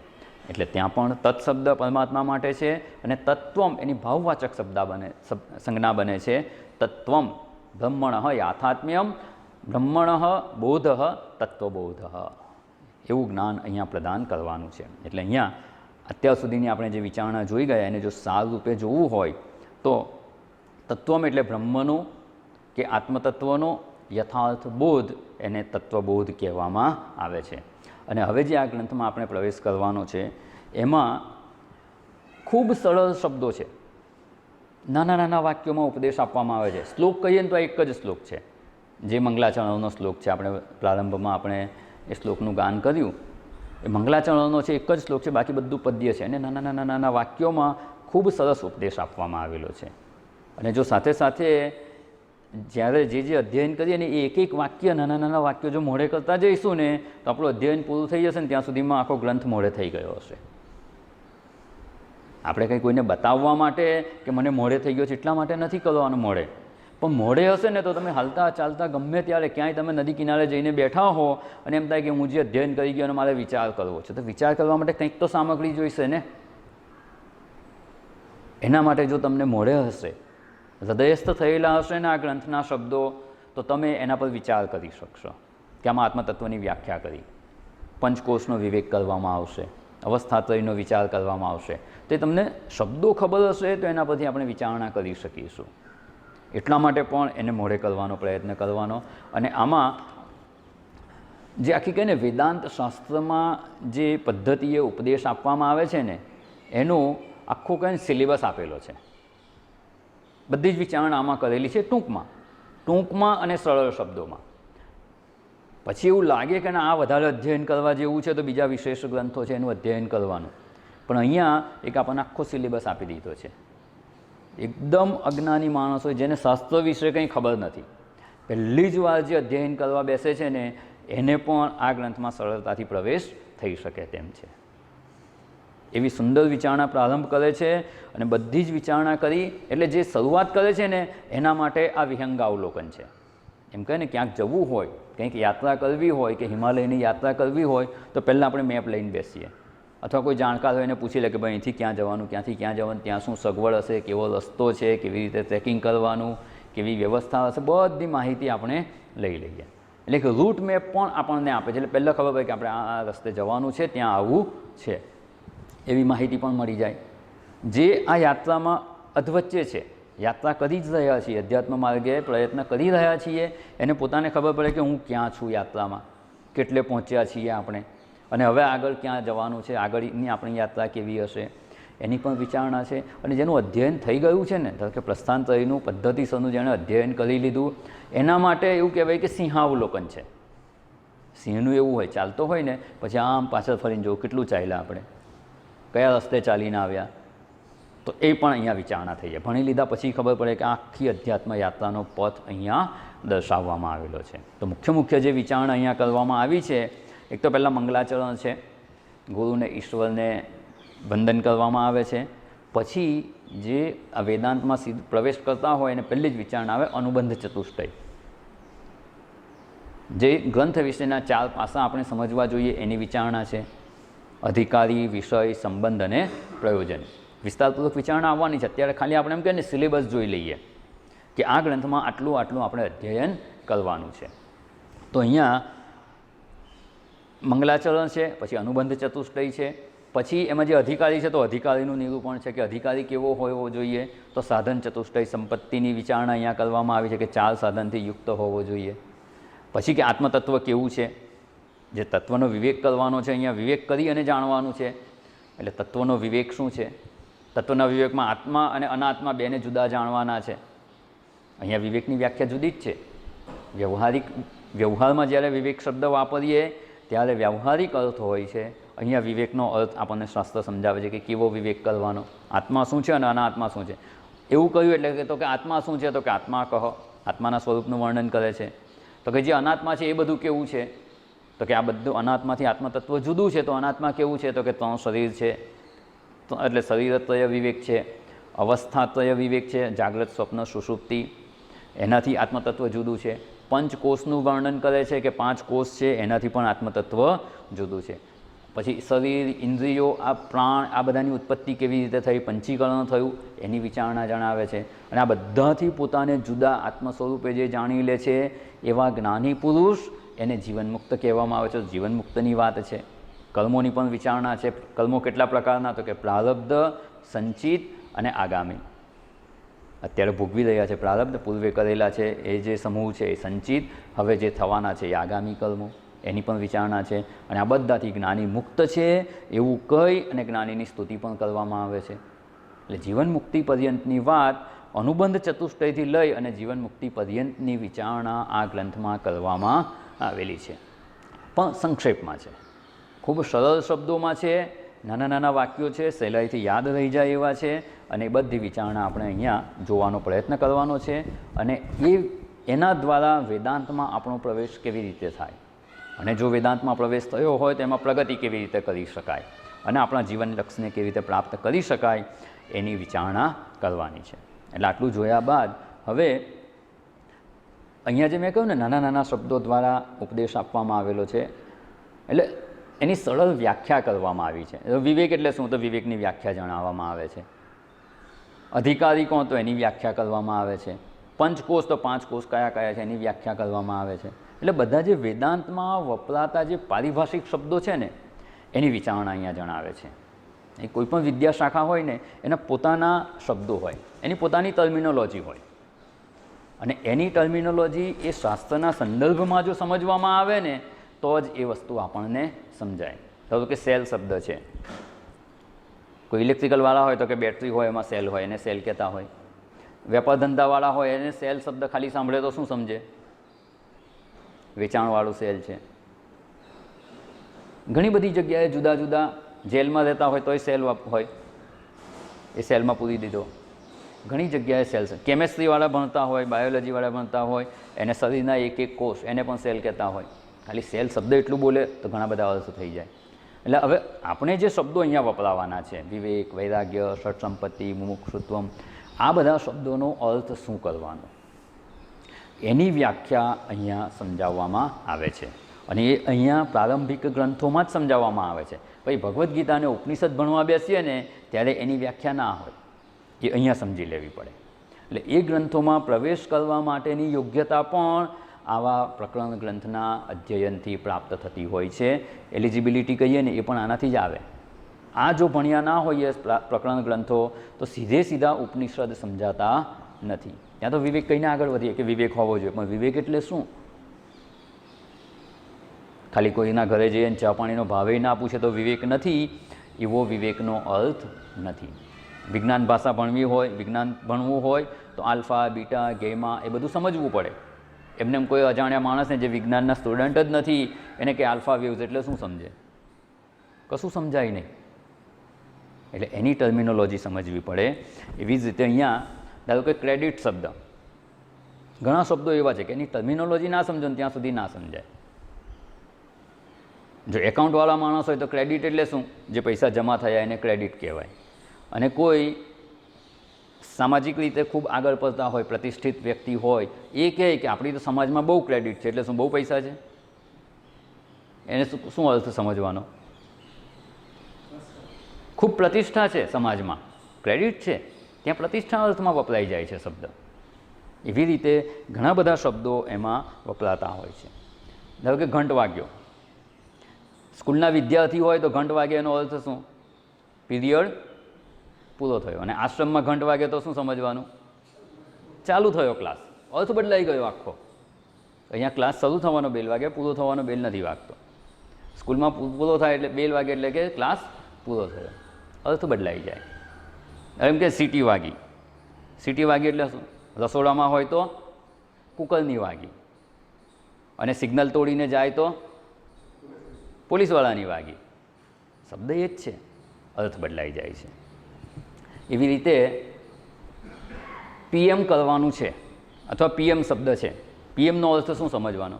એટલે ત્યાં પણ તત્ શબ્દ પરમાત્મા માટે છે અને તત્વમ એની ભાવવાચક સંજ્ઞા બને છે. તત્વમ બ્રહ્મણ યાથાત્મ્યમ, બ્રહ્મણ બોધ તત્વબોધ, એવું જ્ઞાન અહીંયા પ્રદાન કરવાનું છે. એટલે અહીંયા અત્યાર સુધીની આપણે જે વિચારણા જોઈ ગયા એને જો સાર રૂપે જોવું હોય તો તત્વમ એટલે બ્રહ્મનું કે આત્મતત્વનો યથાર્થ બોધ, એને તત્વબોધ કહેવામાં આવે છે. અને હવે જે આ ગ્રંથમાં આપણે પ્રવેશ કરવાનો છે એમાં ખૂબ સરળ શબ્દો છે, નાના નાના વાક્યોમાં ઉપદેશ આપવામાં આવે છે. શ્લોક કહીએ ને તો એક જ શ્લોક છે, જે મંગલાચરણનો શ્લોક છે. આપણે પ્રારંભમાં આપણે એ શ્લોકનું ગાન કર્યું, એ મંગલાચરણનો છે, એક જ શ્લોક છે, બાકી બધું પદ્ય છે. અને નાના નાના નાના વાક્યોમાં ખૂબ સરસ ઉપદેશ આપવામાં આવેલો છે. અને જો સાથે સાથે જ્યારે જે અધ્યયન કરીએ ને એ એક એક વાક્ય, નાના નાના વાક્યો જો મોઢે કરતા જઈશું ને તો આપણું અધ્યયન પૂરું થઈ જશે ને ત્યાં સુધીમાં આખો ગ્રંથ મોઢે થઈ ગયો હશે. આપણે કંઈ કોઈને બતાવવા માટે કે મને મોઢે થઈ ગયો છે એટલા માટે નથી કરવાનું મોઢે, પણ મોઢે હશે ને તો તમે હાલતા ચાલતા ગમે ત્યારે ક્યાંય તમે નદી કિનારે જઈને બેઠા હો અને એમ થાય કે હું જે અધ્યયન કરી ગયો અને મારે વિચાર કરવો છે, તો વિચાર કરવા માટે કંઈક તો સામગ્રી જોઈશે ને. એના માટે જો તમને મોઢે હશે, હૃદયસ્થ થયેલા હશે ને આ ગ્રંથના શબ્દો, તો તમે એના પર વિચાર કરી શકશો કે આમાં આત્મતત્વની વ્યાખ્યા કરી, પંચકોશનો વિવેક કરવામાં આવશે, અવસ્થાત્રયનો વિચાર કરવામાં આવશે. તે તમને શબ્દો ખબર હશે તો એના પરથી આપણે વિચારણા કરી શકીશું. એટલા માટે પણ એને મોઢે કરવાનો પ્રયત્ન કરવાનો. અને આમાં જે આખી કહીને વેદાંત શાસ્ત્રમાં જે પદ્ધતિએ ઉપદેશ આપવામાં આવે છે ને એનું આખું કંઈ સિલેબસ આપેલો છે. બધી જ વિચારણા આમાં કરેલી છે ટૂંકમાં અને સરળ શબ્દોમાં. પછી એવું લાગે કે આ વધારે અધ્યયન કરવા જેવું છે તો બીજા વિશેષ ગ્રંથો છે એનું અધ્યયન કરવાનું, પણ અહીંયા એક આપણને આખો સિલેબસ આપી દીધો છે. એકદમ અજ્ઞાની માણસ હોય જેને શાસ્ત્ર વિશે કંઈ ખબર નથી, પહેલી જ વાર જે અધ્યયન કરવા બેસે છે ને એને પણ આ ગ્રંથમાં સરળતાથી પ્રવેશ થઈ શકે તેમ છે. એવી સુંદર વિચારણા પ્રારંભ કરે છે અને બધી જ વિચારણા કરી એટલે જે શરૂઆત કરે છે ને એના માટે આ વિહંગાવલોકન છે. એમ કહે ને ક્યાંક જવું હોય, કંઈક યાત્રા કરવી હોય કે હિમાલયની યાત્રા કરવી હોય તો પહેલાં આપણે મેપ લઈને બેસીએ, અથવા કોઈ જાણકાર હોય એને પૂછી લે કે ભાઈ અહીંથી ક્યાં જવાનું, ક્યાંથી ક્યાં જવાનું, ત્યાં શું સગવડ હશે, કેવો રસ્તો છે, કેવી રીતે ટ્રેકિંગ કરવાનું, કેવી વ્યવસ્થા હશે, બધી માહિતી આપણે લઈ લઈએ. એટલે કે રૂટ મેપ પણ આપણને આપે છે. એટલે પહેલાં ખબર પડે કે આપણે આ રસ્તે જવાનું છે, ત્યાં આવવું છે, એવી માહિતી પણ મળી જાય. જે આ યાત્રામાં અધવચ્ચે છે, યાત્રા કરી જ રહ્યા છીએ, અધ્યાત્મ માર્ગે પ્રયત્ન કરી રહ્યા છીએ, એને પોતાને ખબર પડે કે હું ક્યાં છું યાત્રામાં, કેટલે પહોંચ્યા છીએ આપણે, અને હવે આગળ ક્યાં જવાનું છે, આગળની આપણી યાત્રા કેવી હશે, એની પણ વિચારણા છે. અને જેનું અધ્યયન થઈ ગયું છે ને, ધારો કે પ્રસ્થાનત્રયનું પદ્ધતિસરનું જેણે અધ્યયન કરી લીધું, એના માટે એવું કહેવાય કે સિંહાવલોકન છે. સિંહનું એવું હોય, ચાલતો હોય ને પછી આમ પાછળ ફરીને જોવું કેટલું ચાલ્યા આપણે, કયા રસ્તે ચાલીને આવ્યા, તો એ પણ અહીંયા વિચારણા થઈ જાય. ભણી લીધા પછી ખબર પડે કે આખી અધ્યાત્મ યાત્રાનો પથ અહીંયા દર્શાવવામાં આવેલો છે. તો મુખ્ય જે વિચારણા અહીંયા કરવામાં આવી છે, એક તો પહેલાં મંગલાચરણ છે, ગુરુને ઈશ્વરને વંદન કરવામાં આવે છે. પછી જે આ વેદાંતમાં સીધું પ્રવેશ કરતા હોય એને પહેલી જ વિચારણા આવે અનુબંધ ચતુષ્ટય. જે ગ્રંથ વિશેના 4 પાસા આપણે સમજવા જોઈએ એની વિચારણા છે. અધિકારી, વિષય, સંબંધ અને પ્રયોજન. વિસ્તારપૂર્વક વિચારણા આવવાની છે. અત્યારે ખાલી આપણે એમ કહીએ ને સિલેબસ જોઈ લઈએ કે આ ગ્રંથમાં આટલું આપણે અધ્યયન કરવાનું છે. તો અહીંયા મંગલાચરણ છે, પછી અનુબંધ ચતુષ્ટય છે, પછી એમાં જે અધિકારી છે તો અધિકારીનું નિરૂપણ છે કે અધિકારી કેવો હોવો જોઈએ. તો સાધન ચતુષ્ટય સંપત્તિની વિચારણા અહીંયા કરવામાં આવી છે કે 4 સાધનથી યુક્ત હોવો જોઈએ. પછી કે આત્મતત્વ કેવું છે, જે તત્વનો વિવેક કરવાનો છે, અહીંયા વિવેક કરી અને જાણવાનું છે. એટલે તત્વનો વિવેક શું છે? તત્વના વિવેકમાં આત્મા અને અનાત્મા બેને જુદા જાણવાના છે. અહીંયા વિવેકની વ્યાખ્યા જુદી જ છે. વ્યવહારમાં જ્યારે વિવેક શબ્દ વાપરીએ ત્યારે વ્યવહારિક અર્થ હોય છે. અહીંયા વિવેકનો અર્થ આપણને શાસ્ત્ર સમજાવે છે કે કેવો વિવેક કરવાનો, આત્મા શું છે અને અનાત્મા શું છે. એવું કહ્યું એટલે કે તો કે આત્મા શું છે, તો કે આત્મા કહો, આત્માના સ્વરૂપનું વર્ણન કરે છે. તો કે જે અનાત્મા છે એ બધું કેવું છે, તો કે આ બધું અનાત્માથી આત્મતત્વ જુદું છે. તો અનાત્મા કેવું છે, તો કે 3 શરીર છે, એટલે શરીરત્રય વિવેક છે, અવસ્થાત્રય વિવેક છે, જાગ્રત, સ્વપ્ન, સુષુપ્તિ, એનાથી આત્મતત્વ જુદું છે. પંચકોષનું વર્ણન કરે છે કે 5 કોષ છે, એનાથી પણ આત્મતત્વ જુદું છે. પછી શરીર, ઇન્દ્રિયો, આ પ્રાણ, આ બધાની ઉત્પત્તિ કેવી રીતે થઈ, પંચીકરણ થયું, એની વિચારણા જણાવે છે. અને આ બધાથી પોતાને જુદા આત્મ સ્વરૂપે જે જાણી લે છે એવા જ્ઞાની પુરુષ એને જીવનમુક્ત કહેવામાં આવે છે. જીવનમુક્તની વાત છે. કર્મોની પણ વિચારણા છે. કર્મો કેટલા પ્રકારના, તો કે પ્રારબ્ધ, સંચિત અને આગામી. અત્યારે ભોગવી રહ્યા છે પ્રારબ્ધ, પૂર્વે કરેલા છે એ જે સમૂહ છે એ સંચિત, હવે જે થવાના છે એ આગામી કર્મો, એની પણ વિચારણા છે. અને આ બધાથી જ્ઞાની મુક્ત છે એવું કહી અને જ્ઞાનીની સ્તુતિ પણ કરવામાં આવે છે. એટલે જીવન મુક્તિ પર્યંતની વાત અનુબંધ ચતુષ્ટયથી લઈ અને જીવન મુક્તિ પર્યંતની વિચારણા આ ગ્રંથમાં કરવામાં આવેલી છે. પણ સંક્ષેપમાં છે, ખૂબ સરળ શબ્દોમાં છે, નાના વાક્યો છે, સહેલાઈથી યાદ રહી જાય એવા છે. અને એ બધી વિચારણા આપણે અહીંયા જોવાનો પ્રયત્ન કરવાનો છે. અને એના દ્વારા વેદાંતમાં આપણો પ્રવેશ કેવી રીતે થાય, અને જો વેદાંતમાં પ્રવેશ થયો હોય તો એમાં પ્રગતિ કેવી રીતે કરી શકાય, અને આપણા જીવન લક્ષ્યને કેવી રીતે પ્રાપ્ત કરી શકાય એની વિચારણા કરવાની છે. એટલે આટલું જોયા બાદ હવે અહીંયા જે મેં કહ્યું ને નાના શબ્દો દ્વારા ઉપદેશ આપવામાં આવેલો છે, એટલે એની સરળ વ્યાખ્યા કરવામાં આવી છે. વિવેક એટલે શું, તો વિવેકની વ્યાખ્યા જણાવવામાં આવે છે. અધિકારી કોણ, તો એની વ્યાખ્યા કરવામાં આવે છે. પંચકોષ, તો 5 કોષ કયા કયા છે એની વ્યાખ્યા કરવામાં આવે છે. એટલે બધા જે વેદાંતમાં વપરાતા જે પારિભાષિક શબ્દો છે ને એની વિચારણા અહીંયા જણાવે છે. એ કોઈપણ વિદ્યા શાખા હોય ને એના પોતાના શબ્દો હોય, એની પોતાની ટર્મિનોલોજી હોય, અને એની ટર્મિનોલોજી એ શાસ્ત્રના સંદર્ભમાં જો સમજવામાં આવે ને તો જ એ વસ્તુ આપણને સમજાય. ધારો કે સેલ શબ્દ છે, કોઈ ઇલેક્ટ્રિકલવાળા હોય તો કે બેટરી હોય એમાં સેલ હોય, એને સેલ કહેતા હોય. વેપાર ધંધાવાળા હોય એને સેલ શબ્દ ખાલી સાંભળે તો શું સમજે, વેચાણવાળું સેલ છે. ઘણી બધી જગ્યાએ જુદા જુદા, જેલમાં રહેતા હોય તોય સેલ હોય, એ સેલમાં પૂરી દીધો. ઘણી જગ્યાએ સેલ છે. કેમેસ્ટ્રીવાળા ભણતા હોય, બાયોલોજીવાળા ભણતા હોય, એને શરીરના એક કોષ એને પણ સેલ કહેતા હોય. ખાલી સેલ શબ્દ એટલું બોલે તો ઘણા બધા અર્થ થઈ જાય. એટલે હવે આપણે જે શબ્દો અહીંયા વપરાવાના છે, વિવેક, વૈરાગ્ય, ષટ્સંપત્તિ, મુમુક્ષુત્વમ, આ બધા શબ્દોનો અર્થ શું કરવાનો એની વ્યાખ્યા અહીંયા સમજાવવામાં આવે છે. અને એ અહીંયા પ્રારંભિક ગ્રંથોમાં જ સમજાવવામાં આવે છે. પછી ભગવદ્ ગીતાને ઉપનિષદ ભણવા બેસીએ ને ત્યારે એની વ્યાખ્યા ના હોય, એ અહીંયા સમજી લેવી પડે. એટલે એ ગ્રંથોમાં પ્રવેશ કરવા માટેની યોગ્યતા પણ આવા પ્રકરણ ગ્રંથના અધ્યયનથી પ્રાપ્ત થતી હોય છે. એલિજિબિલિટી કહીએ ને એ પણ આનાથી જ આવે. આ જો ભણ્યા ના હોઈએ પ્રકરણ ગ્રંથો તો સીધા ઉપનિષદ સમજાતા નથી. ત્યાં તો વિવેક કહીને આગળ વધીએ કે વિવેક હોવો જોઈએ, પણ વિવેક એટલે શું? ખાલી કોઈના ઘરે જઈએ ચા પાણીનો ભાવે ના પૂછે તો વિવેક નથી, એવો વિવેકનો અર્થ નથી. વિજ્ઞાન ભાષા ભણવી હોય, વિજ્ઞાન ભણવું હોય તો આલ્ફા, બીટા, ગેમા એ બધું સમજવું પડે. એમને કોઈ અજાણ્યા માણસને જે વિજ્ઞાનના સ્ટુડન્ટ જ નથી એને કે આલ્ફા વેવ્સ એટલે શું સમજે? કશું સમજાય નહીં. એટલે એની ટર્મિનોલોજી સમજવી પડે. એવી જ રીતે અહીંયા ધારો કે ક્રેડિટ શબ્દ, ઘણા શબ્દો એવા છે કે એની ટર્મિનોલોજી ના સમજો ને ત્યાં સુધી ના સમજાય. જો એકાઉન્ટવાળા માણસ હોય તો ક્રેડિટ એટલે શું? જે પૈસા જમા થયા એને ક્રેડિટ કહેવાય. અને કોઈ સામાજિક રીતે ખૂબ આગળ પડતા હોય, પ્રતિષ્ઠિત વ્યક્તિ હોય, એ કહે કે આપણી તો સમાજમાં બહુ ક્રેડિટ છે એટલે શું બહુ પૈસા છે? એને શું અર્થ સમજવાનો? ખૂબ પ્રતિષ્ઠા છે સમાજમાં, ક્રેડિટ છે, ત્યાં પ્રતિષ્ઠા અર્થમાં વપરાઈ જાય છે શબ્દ. એવી રીતે ઘણા બધા શબ્દો એમાં વપરાતા હોય છે. ધારો કે ઘંટ વાગ્યો, સ્કૂલના વિદ્યાર્થી હોય તો ઘંટ વાગે એનો અર્થ શું? પીરિયડ પૂરો થયો. અને આશ્રમમાં ઘંટ વાગે તો શું સમજવાનું? ચાલુ થયો ક્લાસ. અર્થ બદલાઈ ગયો આખો. અહીંયા ક્લાસ શરૂ થવાનો બેલ વાગે, પૂરો થવાનો બેલ નથી વાગતો. સ્કૂલમાં પૂરો થાય એટલે બેલ વાગે એટલે કે ક્લાસ પૂરો થયો, અર્થ બદલાઈ જાય. એમ કે સીટી વાગી, સીટી વાગી એટલે શું? રસોડામાં હોય તો કુકરની વાગી, અને સિગ્નલ તોડીને જાય તો પોલીસવાળાની વાગી. શબ્દ એ જ છે, અર્થ બદલાઈ જાય છે. એવી રીતે પીએમ કરવાનું છે અથવા પીએમ શબ્દ છે, પીએમનો અર્થ શું સમજવાનો?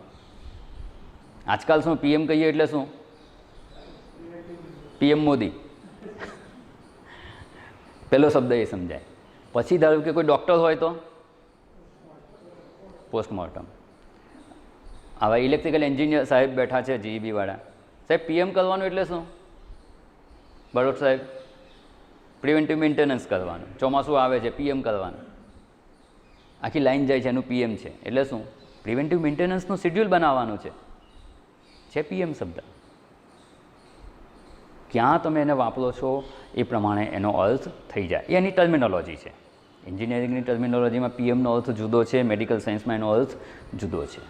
આજકાલ શું પીએમ કહીએ એટલે શું? પીએમ મોદી, પહેલો શબ્દ એ સમજાય. પછી ધારો કે કોઈ ડૉક્ટર હોય તો પોસ્ટમોર્ટમ. આવા ઇલેક્ટ્રિકલ એન્જિનિયર સાહેબ બેઠા છે જીઈબી વાળા, સાહેબ પીએમ કરવાનું એટલે શું? બરોબર સાહેબ, પ્રિવેન્ટિવ મેન્ટેનન્સ કરવાનું. ચોમાસું આવે છે, પીએમ કરવાનું. આખી લાઈન જાય છે, એનું પીએમ છે એટલે શું? પ્રિવેન્ટિવ મેન્ટેનન્સનું શેડ્યુલ બનાવવાનું છે પીએમ શબ્દ. ક્યાં તમે એને વાપરો છો એ પ્રમાણે એનો અર્થ થઈ જાય. એ એની ટર્મિનોલોજી છે. એન્જિનિયરિંગની ટર્મિનોલોજીમાં પીએમનો અર્થ જુદો છે, મેડિકલ સાયન્સમાં એનો અર્થ જુદો છે.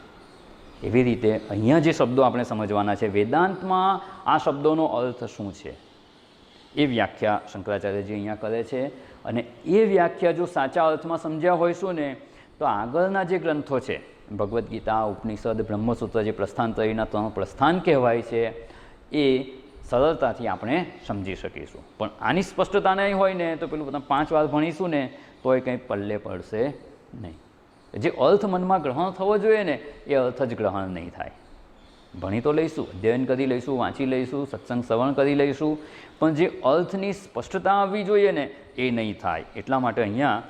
એવી રીતે અહીંયા જે શબ્દો આપણે સમજવાના છે, વેદાંતમાં આ શબ્દોનો અર્થ શું છે એ વ્યાખ્યા શંકરાચાર્યજી અહીંયા કરે છે. અને એ વ્યાખ્યા જો સાચા અર્થમાં સમજ્યા હોઈશું ને તો આગળના જે ગ્રંથો છે, ભગવદ્ ગીતા, ઉપનિષદ, બ્રહ્મસૂત્ર, જે પ્રસ્થાનત્રયના 3 પ્રસ્થાન કહેવાય છે, એ સરળતાથી આપણે સમજી શકીશું. પણ આની સ્પષ્ટતા નહીં હોય ને તો પેલું બધા 5 વાર ભણીશું ને તો એ કંઈ પલ્લે પડશે નહીં. જે અર્થ મનમાં ગ્રહણ થવો જોઈએ ને એ અર્થ જ ગ્રહણ નહીં થાય. ભણી તો લઈશું, અધ્યયન કરી લઈશું, વાંચી લઈશું, સત્સંગ શ્રવણ કરી લઈશું, પણ જે અર્થની સ્પષ્ટતા આવવી જોઈએ ને એ નહીં થાય. એટલા માટે અહીંયા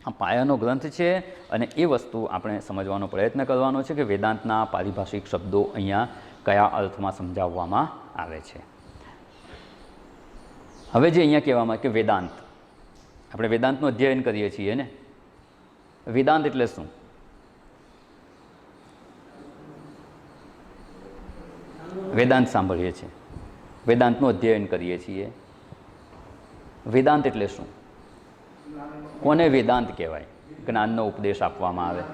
આ પાયાનો ગ્રંથ છે અને એ વસ્તુ આપણે સમજવાનો પ્રયત્ન કરવાનો છે કે વેદાંતના પારિભાષિક શબ્દો અહીંયા કયા અર્થમાં સમજાવવામાં આવે છે. હવે જે અહીંયા કહેવામાં કે વેદાંત, આપણે વેદાંતનું અધ્યયન કરીએ છીએ ને, વેદાંત એટલે શું? વેદાંત સાંભળીએ છીએ, વેદાંતનું અધ્યયન કરીએ છીએ. વેદાંત એટલે શું? કોને વેદાંત કહેવાય? જ્ઞાનનો ઉપદેશ આપવામાં આવે,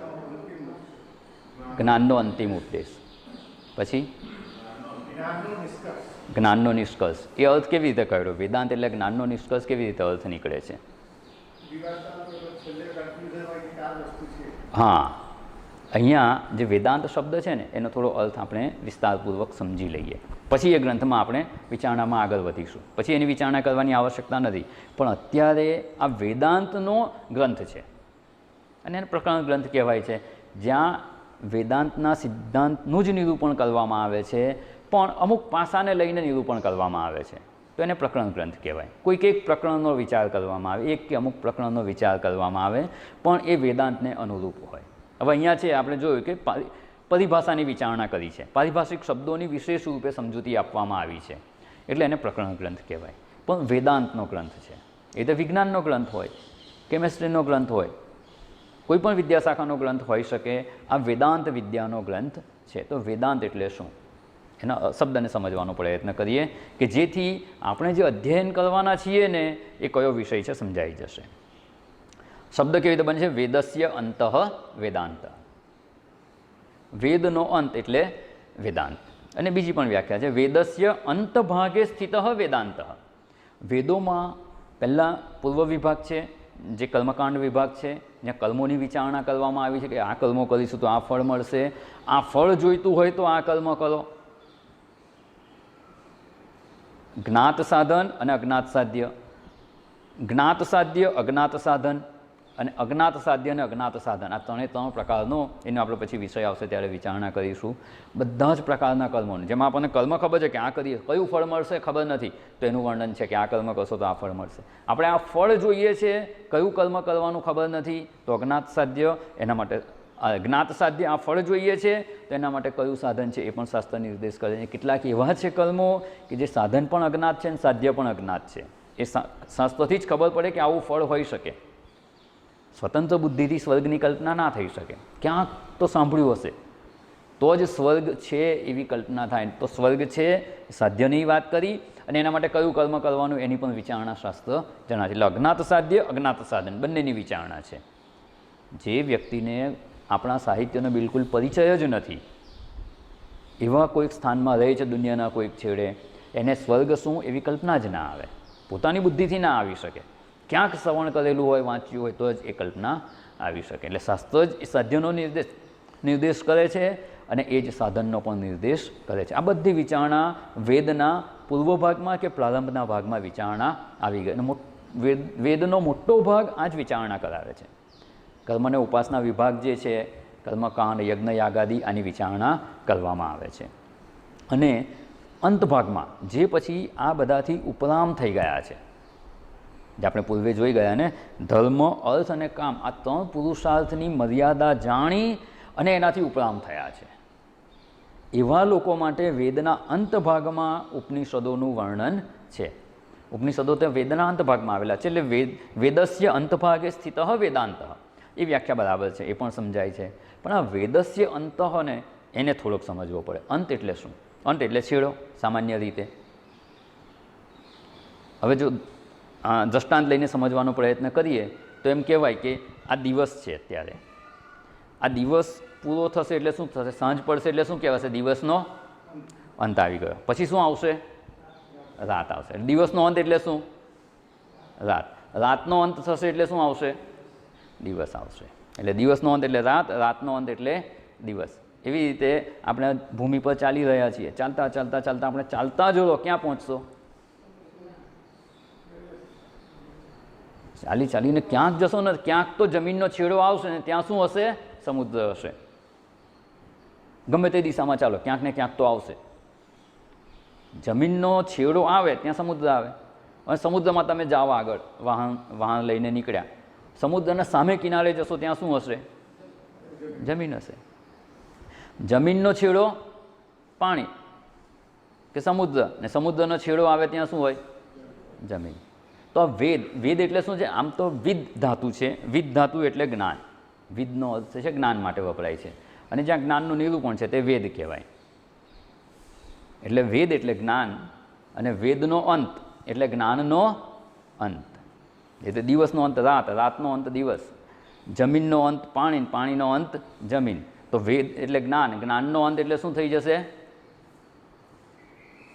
જ્ઞાનનો અંતિમ ઉપદેશ. પછી જ્ઞાનનો નિષ્કર્ષ. એ અર્થ કેવી રીતે કર્યો? વેદાંત એટલે જ્ઞાનનો નિષ્કર્ષ કેવી રીતે અર્થ નીકળે છે? હા, અહીંયા જે વેદાંત શબ્દ છે ને એનો થોડો અર્થ આપણે વિસ્તારપૂર્વક સમજી લઈએ, પછી એ ગ્રંથમાં આપણે વિચારણામાં આગળ વધીશું. પછી એની વિચારણા કરવાની આવશ્યકતા નથી, પણ અત્યારે આ વેદાંતનો ગ્રંથ છે અને એને પ્રકરણ ગ્રંથ કહેવાય છે, જ્યાં વેદાંતના સિદ્ધાંતનું જ નિરૂપણ કરવામાં આવે છે, પણ અમુક પાસાને લઈને નિરૂપણ કરવામાં આવે છે, તો એને પ્રકરણ ગ્રંથ કહેવાય. કોઈક એક પ્રકરણનો વિચાર કરવામાં આવે, એક કે અમુક પ્રકરણનો વિચાર કરવામાં આવે, પણ એ વેદાંતને અનુરૂપ હોય. હવે અહીંયા છે આપણે જોયું કે પરિભાષાની વિચારણા કરી છે, પારિભાષિક શબ્દોની વિશેષ રૂપે સમજૂતી આપવામાં આવી છે, એટલે એને પ્રકરણ ગ્રંથ કહેવાય. પણ વેદાંતનો ગ્રંથ છે, એ તો વિજ્ઞાનનો ગ્રંથ હોય, કેમેસ્ટ્રીનો ગ્રંથ હોય, કોઈ પણ વિદ્યાશાખાનો ગ્રંથ હોઈ શકે. આ વેદાંત વિદ્યાનો ગ્રંથ છે. તો વેદાંત એટલે શું એના શબ્દને સમજવાનો પ્રયત્ન કરીએ કે જેથી આપણે જે અધ્યયન કરવાના છીએ ને એ કયો વિષય છે સમજાઈ જશે. શબ્દ કેવી રીતે બને છે? વેદસ્ય અંતઃ વેદાંત. વેદનો અંત એટલે વેદાંત. અને બીજી પણ વ્યાખ્યા છે, વેદસ્ય અંતભાગે સ્થિત વેદાંત. વેદોમાં પહેલાં પૂર્વ વિભાગ છે, જે કર્મકાંડ વિભાગ છે, જ્યાં કર્મોની વિચારણા કરવામાં આવી છે કે આ કર્મો કરીશું તો આ ફળ મળશે, આ ફળ જોઈતું હોય તો આ કર્મ કરો. જ્ઞાત સાધન અને અજ્ઞાત સાધ્ય, જ્ઞાત સાધ્ય અજ્ઞાત સાધન અને અજ્ઞાત સાધ્ય અને અજ્ઞાત સાધન, આ ત્રણ પ્રકારનો એનો આપણે પછી વિષય આવશે ત્યારે વિચારણા કરીશું. બધા જ પ્રકારના કર્મોને, જેમાં આપણને કર્મ ખબર છે કે આ કરીએ કયું ફળ મળશે ખબર નથી, તો એનું વર્ણન છે કે આ કર્મ કરશો તો આ ફળ મળશે. આપણે આ ફળ જોઈએ છે, કયું કર્મ કરવાનું ખબર નથી, તો અજ્ઞાત સાધ્ય, એના માટે જ્ઞાત સાધ્ય આ ફળ જોઈએ છે તો એના માટે કયું સાધન છે એ પણ શાસ્ત્ર નિર્દેશ કરે છે. કેટલાક એવા છે કર્મો કે જે સાધન પણ અજ્ઞાત છે અને સાધ્ય પણ અજ્ઞાત છે. એ શાસ્ત્રથી જ ખબર પડે કે આવું ફળ હોઈ શકે. સ્વતંત્ર બુદ્ધિથી સ્વર્ગની કલ્પના ના થઈ શકે, ક્યાંક તો સાંભળ્યું હશે તો જ સ્વર્ગ છે એવી કલ્પના થાય. તો સ્વર્ગ છે સાધ્યની વાત કરી અને એના માટે કયું કર્મ કરવાનું એની પણ વિચારણા શાસ્ત્ર જણાવે છે. એટલે અજ્ઞાત સાધ્ય અજ્ઞાત સાધન બંનેની વિચારણા છે. જે વ્યક્તિને આપણા સાહિત્યનો બિલકુલ પરિચય જ નથી, એવા કોઈક સ્થાનમાં રહે છે દુનિયાના કોઈક છેડે, એને સ્વર્ગ શું એવી કલ્પના જ ના આવે, પોતાની બુદ્ધિથી ના આવી શકે. ક્યાંક શ્રવણ કરેલું હોય, વાંચ્યું હોય તો જ એ કલ્પના આવી શકે. એટલે શાસ્ત્ર જ એ સાધ્યનો નિર્દેશ કરે છે અને એ જ સાધનનો પણ નિર્દેશ કરે છે. આ બધી વિચારણા વેદના પૂર્વ ભાગમાં કે પ્રારંભના ભાગમાં વિચારણા આવી ગઈ. વેદનો મોટો ભાગ આ જ વિચારણા કરાવે છે. કર્મ અને ઉપાસના વિભાગ જે છે, કર્મકાંડ યજ્ઞ યાગાદી, આની વિચારણા કરવામાં આવે છે. અને અંત ભાગમાં જે પછી આ બધાથી ઉપરામ થઈ ગયા છે, જે આપણે પૂર્વે જોઈ ગયા ને, ધર્મ અર્થ અને કામ, આ ત્રણ પુરુષાર્થની મર્યાદા જાણી અને એનાથી ઉપરામ થયા છે, એવા લોકો માટે વેદના અંત ભાગમાં ઉપનિષદોનું વર્ણન છે. ઉપનિષદો તે વેદના અંત ભાગમાં આવેલા છે. એટલે વેદસ્ય અંતભાગે સ્થિત વેદાંત, એ વ્યાખ્યા બરાબર છે, એ પણ સમજાય છે. પણ આ વેદસ્ય અંતઃને એને થોડોક સમજવો પડે. અંત એટલે શું? અંત એટલે છેડો સામાન્ય રીતે. હવે જો દ્રષ્ટાંત લઈને સમજવાનો પ્રયત્ન કરીએ તો એમ કહેવાય કે આ દિવસ છે, અત્યારે આ દિવસ પૂરો થશે એટલે શું થશે? સાંજ પડશે એટલે શું કહેવાશે? દિવસનો અંત આવી ગયો. પછી શું આવશે? રાત આવશે. દિવસનો અંત એટલે શું? રાત. રાતનો અંત થશે એટલે શું આવશે? દિવસ આવશે. એટલે દિવસનો અંત એટલે રાત, રાતનો અંત એટલે દિવસ. એવી રીતે આપણે ભૂમિ પર ચાલી રહ્યા છીએ, ચાલતા ચાલતા ચાલતા આપણે ચાલતા જોડો ક્યાં પહોંચશો? ચાલી ચાલીને ક્યાંક જશો ને, ક્યાંક તો જમીનનો છેડો આવશે ને ત્યાં શું હશે? સમુદ્ર હશે. ગમે તે દિશામાં ચાલો, ક્યાંક ને ક્યાંક તો આવશે. જમીનનો છેડો આવે ત્યાં સમુદ્ર આવે. અને સમુદ્રમાં તમે જાઓ આગળ, વાહન લઈને નીકળ્યા, સમુદ્રના સામે કિનારે જશો ત્યાં શું હશે? જમીન હશે. જમીનનો છેડો પાણી કે સમુદ્ર, ને સમુદ્રનો છેડો આવે ત્યાં શું હોય? જમીન. તો આ વેદ એટલે શું છે? આમ તો વિદ ધાતુ છે. વિદ ધાતુ એટલે જ્ઞાન. વિદનો અર્થ છે જ્ઞાન માટે વપરાય છે. અને જ્યાં જ્ઞાનનું નિરૂપણ છે તે વેદ કહેવાય. એટલે વેદ એટલે જ્ઞાન, અને વેદનો અંત એટલે જ્ઞાનનો અંત. એટલે દિવસનો અંત રાત, રાતનો અંત દિવસ, જમીનનો અંત પાણી, પાણીનો અંત જમીન. તો વેદ એટલે જ્ઞાન, જ્ઞાનનો અંત એટલે શું થઈ જશે?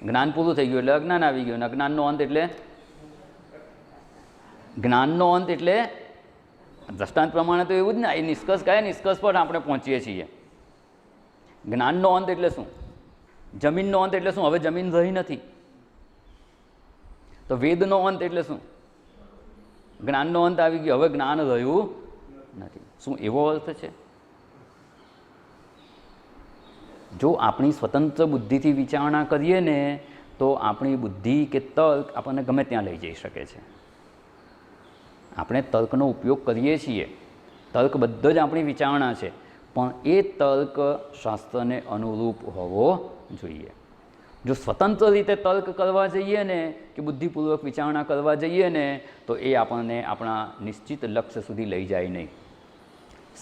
જ્ઞાન પૂરું થઈ ગયું એટલે અજ્ઞાન આવી ગયું. અજ્ઞાનનો અંત એટલે જ્ઞાનનો અંત એટલે દ્રષ્ટાંત પ્રમાણે તો એવું જ ને. એ નિષ્કર્ષ કયા નિષ્કર્ષ પર આપણે પહોંચીએ છીએ? જ્ઞાનનો અંત એટલે શું? જમીનનો અંત એટલે શું? હવે જમીન રહી નથી. તો વેદનો અંત એટલે શું? જ્ઞાનનો અંત આવી ગયો, હવે જ્ઞાન રહ્યું નથી. શું એવો અર્થ છે? જો આપણી સ્વતંત્ર બુદ્ધિથી વિચારણા કરીએ ને તો આપણી બુદ્ધિ કે તર્ક આપણને ગમે ત્યાં લઈ જઈ શકે છે. આપણે તર્કનો ઉપયોગ કરીએ છીએ, તર્ક બધો જ આપણી વિચારણા છે, પણ એ તર્ક શાસ્ત્રને અનુરૂપ હોવો જોઈએ. જો સ્વતંત્ર રીતે તર્ક કરવા જઈએ ને કે બુદ્ધિપૂર્વક વિચારણા કરવા જઈએ ને તો એ આપણને આપણા નિશ્ચિત લક્ષ્ય સુધી લઈ જાય નહીં,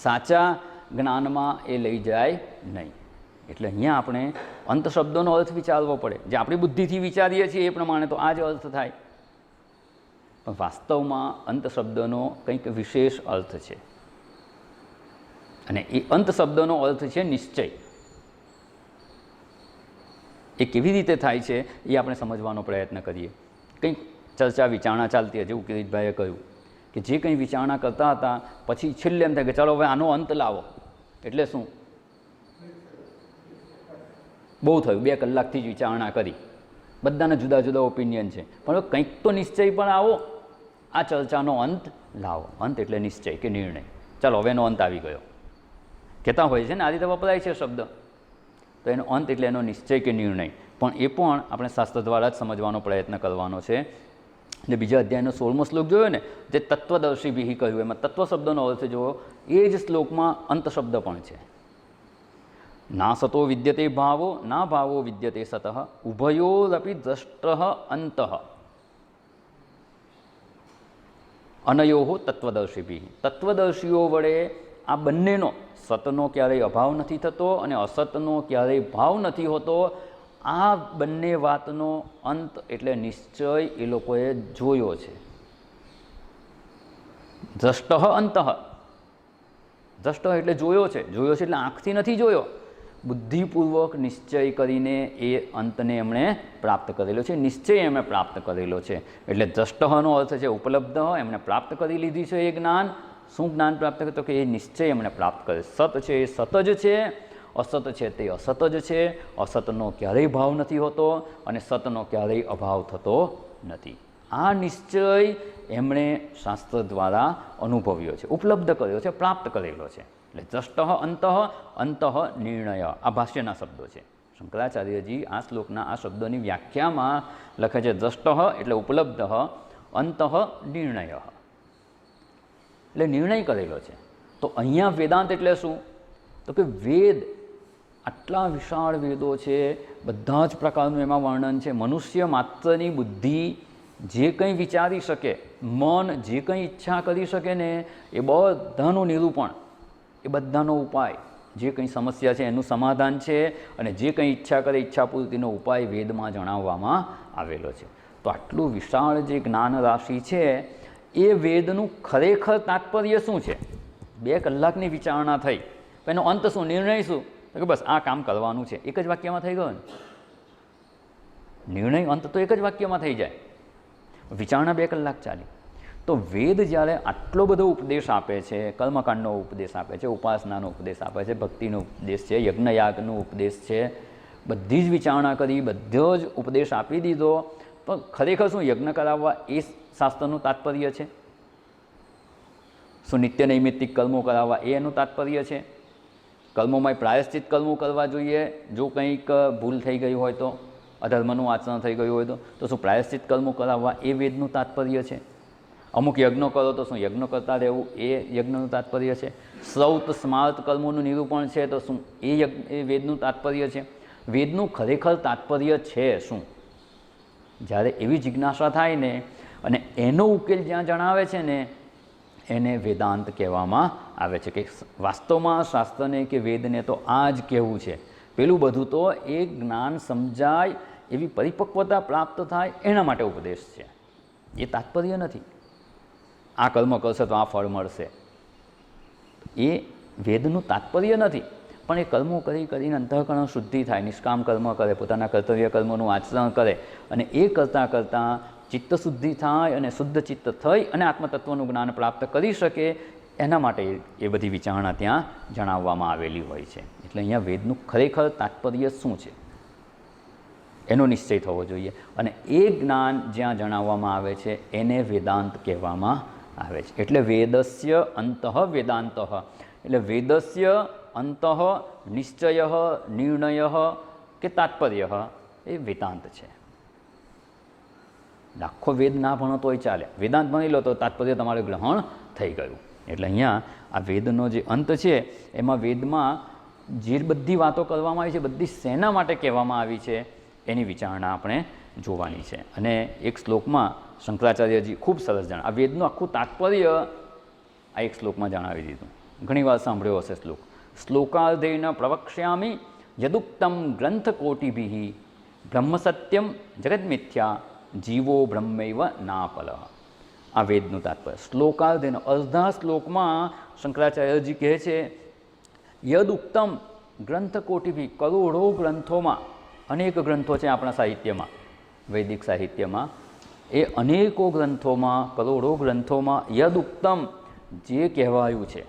સાચા જ્ઞાનમાં એ લઈ જાય નહીં. એટલે અહીંયા આપણે અંત શબ્દોનો અર્થ વિચારવો પડે. જે આપણી બુદ્ધિથી વિચારીએ છીએ એ પ્રમાણે તો આ જ અર્થ થાય, પણ વાસ્તવમાં અંત શબ્દનો કંઈક વિશેષ અર્થ છે. અને એ અંત શબ્દનો અર્થ છે નિશ્ચય. એ કેવી રીતે થાય છે એ આપણે સમજવાનો પ્રયત્ન કરીએ. કંઈક ચર્ચા વિચારણા ચાલતી હતી, જેવું કિરીટભાઈએ કહ્યું કે જે કંઈ વિચારણા કરતા હતા પછી છેલ્લે એમ થાય કે ચાલો હવે આનો અંત લાવો. એટલે શું? બહુ થયું, 2 કલાકથી જ વિચારણા કરી, બધાના જુદા જુદા ઓપિનિયન છે, પણ કંઈક તો નિશ્ચય પણ આવો, આ ચર્ચાનો અંત લાવો. અંત એટલે નિશ્ચય કે નિર્ણય. ચાલો હવે એનો અંત આવી ગયો કહેતા હોય છે ને, આ રીતે વપરાય છે શબ્દ. તો એનો અંત એટલે એનો નિશ્ચય કે નિર્ણય. પણ એ પણ આપણે શાસ્ત્ર દ્વારા જ સમજવાનો પ્રયત્ન કરવાનો છે. જે બીજા અધ્યાયનો 16મો શ્લોક જોયો ને, જે તત્વદર્શી ભીહી કહ્યું, એમાં તત્વ શબ્દનો અર્થ જોયો, એ જ શ્લોકમાં અંત શબ્દ પણ છે. ના સતો વિદ્યતે ભાવો ના ભાવો વિદ્યતે સતઃ ઉભયોરપી દ્રષ્ટ અંતઃ અનયો તત્વદર્શીભી. તત્વદર્શીઓ વડે આ બંનેનો, સતનો ક્યારેય અભાવ નથી થતો અને અસતનો ક્યારેય ભાવ નથી હોતો. આ બંને વાતનો અંત એટલે નિશ્ચય એ લોકોએ જોયો છે. દ્રષ્ટ અંતઃ, દ્રષ્ટ એટલે જોયો છે. જોયો છે એટલે આંખથી નથી જોયો, બુદ્ધિપૂર્વક નિશ્ચય કરીને એ અંતને એમણે પ્રાપ્ત કરેલો છે, નિશ્ચય એમણે પ્રાપ્ત કરેલો છે. એટલે દ્રષ્ટનો અર્થ છે ઉપલબ્ધ, એમણે પ્રાપ્ત કરી લીધી છે એ જ્ઞાન. શું જ્ઞાન પ્રાપ્ત કર્યું? તો કે એ નિશ્ચય એમણે પ્રાપ્ત કરે. સત છે એ સત જ છે, અસત છે તે અસત જ છે. અસતનો ક્યારેય ભાવ નથી હોતો અને સતનો ક્યારેય અભાવ થતો નથી. આ નિશ્ચય એમણે શાસ્ત્ર દ્વારા અનુભવ્યો છે, ઉપલબ્ધ કર્યો છે, પ્રાપ્ત કરેલો છે. એટલે દ્રષ્ટ અંતઃ અંતઃ નિર્ણય, આ ભાષ્યના શબ્દો છે. શંકરાચાર્યજી આ શ્લોકના આ શબ્દોની વ્યાખ્યામાં લખે છે, દ્રષ્ટ એટલે ઉપલબ્ધ, અંતઃ નિર્ણય એટલે નિર્ણય કરેલો છે. તો અહીંયા વેદાંત એટલે શું? તો કે વેદ, આટલા વિશાળ વેદો છે, બધા જ પ્રકારનું એમાં વર્ણન છે. મનુષ્ય માત્રની બુદ્ધિ જે કંઈ વિચારી શકે, મન જે કંઈ ઈચ્છા કરી શકે ને, એ બધાનું નિરૂપણ, એ બધાનો ઉપાય, જે કંઈ સમસ્યા છે એનું સમાધાન છે, અને જે કંઈ ઈચ્છા કરે ઈચ્છાપૂર્તિનો ઉપાય વેદમાં જણાવવામાં આવેલો છે. તો આટલું વિશાળ જે જ્ઞાન રાશિ છે, એ વેદનું ખરેખર તાત્પર્ય શું છે? 2 કલાકની વિચારણા થઈ, એનો અંત શું, નિર્ણય શું? તો કે બસ આ કામ કરવાનું છે. એક જ વાક્યમાં થઈ ગયો ને નિર્ણય, અંત તો એક જ વાક્યમાં થઈ જાય. વિચારણા 2 કલાક ચાલી. તો વેદ જ્યારે આટલો બધો ઉપદેશ આપે છે, કર્મકાંડનો ઉપદેશ આપે છે, ઉપાસનાનો ઉપદેશ આપે છે, ભક્તિનો ઉપદેશ છે, યજ્ઞયાગનો ઉપદેશ છે, બધી જ વિચારણા કરી, બધો જ ઉપદેશ આપી દીધો, પણ ખરેખર શું યજ્ઞ કરાવવા એ શાસ્ત્રનું તાત્પર્ય છે? શું નિત્ય નૈમિત્તિક કર્મો કરાવવા એ એનું તાત્પર્ય છે? કર્મોમાં પ્રાયશ્ચિત કર્મો કરવા જોઈએ, જો કંઈક ભૂલ થઈ ગઈ હોય તો, અધર્મનું આચરણ થઈ ગયું હોય તો શું પ્રાયશ્ચિત કર્મો કરાવવા એ વેદનું તાત્પર્ય છે? અમુક યજ્ઞો કરો તો શું યજ્ઞ કરતા રહેવું એ યજ્ઞનું તાત્પર્ય છે? શ્રૌત સ્માર્ત કર્મોનું નિરૂપણ છે તો શું એ વેદનું તાત્પર્ય છે? વેદનું ખરેખર તાત્પર્ય છે શું? જ્યારે એવી જિજ્ઞાસા થાય ને, અને એનો ઉકેલ જ્યાં જણાવે છે ને, એને વેદાંત કહેવામાં આવે છે. કે વાસ્તવમાં શાસ્ત્રને કે વેદને તો આ જ કહેવું છે, પેલું બધું તો એ જ્ઞાન સમજાય, એવી પરિપક્વતા પ્રાપ્ત થાય એના માટે ઉપદેશ છે. એ તાત્પર્ય નથી આ કર્મ કરશે તો આ ફળ મળશે, એ વેદનું તાત્પર્ય નથી. પણ એ કર્મો કરીને અંતઃકરણ શુદ્ધિ થાય, નિષ્કામ કર્મ કરે, પોતાના કર્તવ્ય કર્મોનું આચરણ કરે, અને એ કરતાં કરતાં ચિત્તશુદ્ધિ થાય અને શુદ્ધ ચિત્ત થઈ અને આત્મતત્વનું જ્ઞાન પ્રાપ્ત કરી શકે, એના માટે એ બધી વિચારણા ત્યાં જણાવવામાં આવેલી હોય છે. એટલે અહીંયા વેદનું ખરેખર તાત્પર્ય શું છે એનો નિશ્ચય થવો જોઈએ, અને એ જ્ઞાન જ્યાં જણાવવામાં આવે છે એને વેદાંત કહેવામાં આવે છે. એટલે વેદસ્ય અંતઃ વેદાંતઃ, એટલે વેદસ્ય અંતઃ નિશ્ચય નિર્ણય કે તાત્પર્ય એ વેદાંત છે. આખો વેદ ના ભણો તોય ચાલે, વેદાંત ભણી લો તો તાત્પર્ય તમારું ગ્રહણ થઈ ગયું. એટલે અહીંયા આ વેદનો જે અંત છે, એમાં વેદમાં જે બધી વાતો કરવામાં આવી છે, બધી શેના માટે કહેવામાં આવી છે એની વિચારણા આપણે જોવાની છે. અને એક શ્લોકમાં શંકરાચાર્યજી ખૂબ સરસ જણાવે, આ વેદનું આખું તાત્પર્ય આ એક શ્લોકમાં જણાવી દીધું. ઘણી વાર સાંભળ્યો હશે શ્લોક. શ્લોકાર્ધેન પ્રવક્ષ્યામિ યદુક્તમ ગ્રંથકોટિભિઃ બ્રહ્મ સત્યમ જગત મિથ્યા જીવો બ્રહ્મૈવ નાપલઃ. આ વેદનું તાત્પર્ય શ્લોકાર્ધેન, અર્ધા શ્લોકમાં શંકરાચાર્યજી કહે છે, યદ ઉક્તમ ગ્રંથકોટિભિઃ, કરોડો ગ્રંથોમાં, અનેક ગ્રંથો છે આપણા સાહિત્યમાં, વૈદિક સાહિત્યમાં, એ અનેકો ગ્રંથોમાં, કરોડો ગ્રંથોમાં યદ ઉક્તમ જે કહેવાયું છે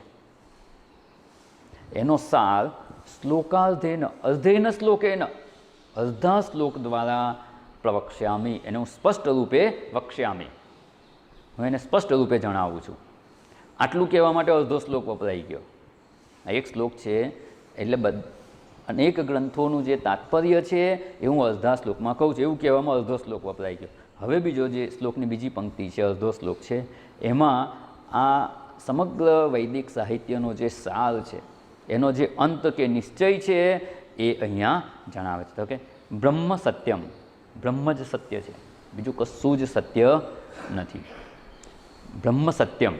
એનો સાર શ્લોકાર્ધેન અર્ધેન શ્લોકેન અર્ધા શ્લોક દ્વારા પ્રવક્ષ્યામી, એને હું સ્પષ્ટ રૂપે વક્ષ્યામી, હું એને સ્પષ્ટ રૂપે જણાવું છું. આટલું કહેવા માટે અડધો શ્લોક વપરાઈ ગયો. આ એક શ્લોક છે એટલે અનેક ગ્રંથોનું જે તાત્પર્ય છે એ હું અડધા શ્લોકમાં કહું છું, એવું કહેવામાં અડધો શ્લોક વપરાઈ ગયો. હવે બીજો જે શ્લોકની બીજી પંક્તિ છે, અડધો શ્લોક છે, એમાં આ સમગ્ર વૈદિક સાહિત્યનો જે સાર છે, એનો જે અંત કે નિશ્ચય છે એ અહીંયા જણાવે છે. તો કે બ્રહ્મ સત્યમ, બ્રહ્મ જ સત્ય છે, બીજું કશું જ સત્ય નથી. બ્રહ્મ સત્યમ,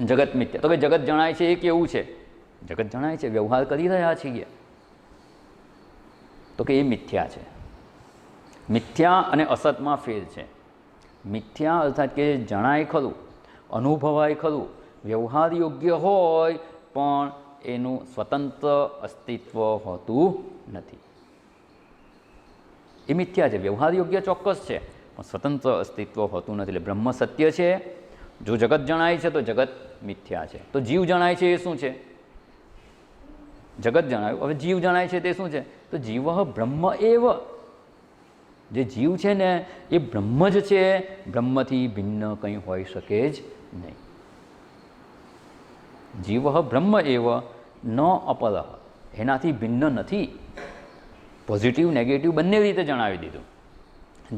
જગત મિથ્યા. તો કે જગત જણાય છે એ કેવું છે? જગત જણાય છે, વ્યવહાર કરી રહ્યા છીએ, તો કે એ મિથ્યા છે. મિથ્યા અને અસતમાં ફેર છે. મિથ્યા અર્થાત કે જણાય ખરું, અનુભવાય ખરું, વ્યવહાર યોગ્ય હોય પણ એનું સ્વતંત્ર અસ્તિત્વ હોતું નથી, એ મિથ્યા છે. વ્યવહાર યોગ્ય ચોક્કસ છે પણ સ્વતંત્ર અસ્તિત્વ હોતું નથી. એટલે બ્રહ્મ સત્ય છે. જો જગત જણાય છે તો જગત મિથ્યા છે. તો જીવ જણાય છે એ શું છે? જગત જણાયું. હવે જીવ જણાય છે તે શું છે? તો જીવ બ્રહ્મ એવ, જે જીવ છે ને એ બ્રહ્મ જ છે, બ્રહ્મથી ભિન્ન કંઈ હોઈ શકે જ નહીં. જીવ બ્રહ્મ એવ ન અપર, એનાથી ભિન્ન નથી. પોઝિટિવ નેગેટિવ બંને રીતે જણાવી દીધું.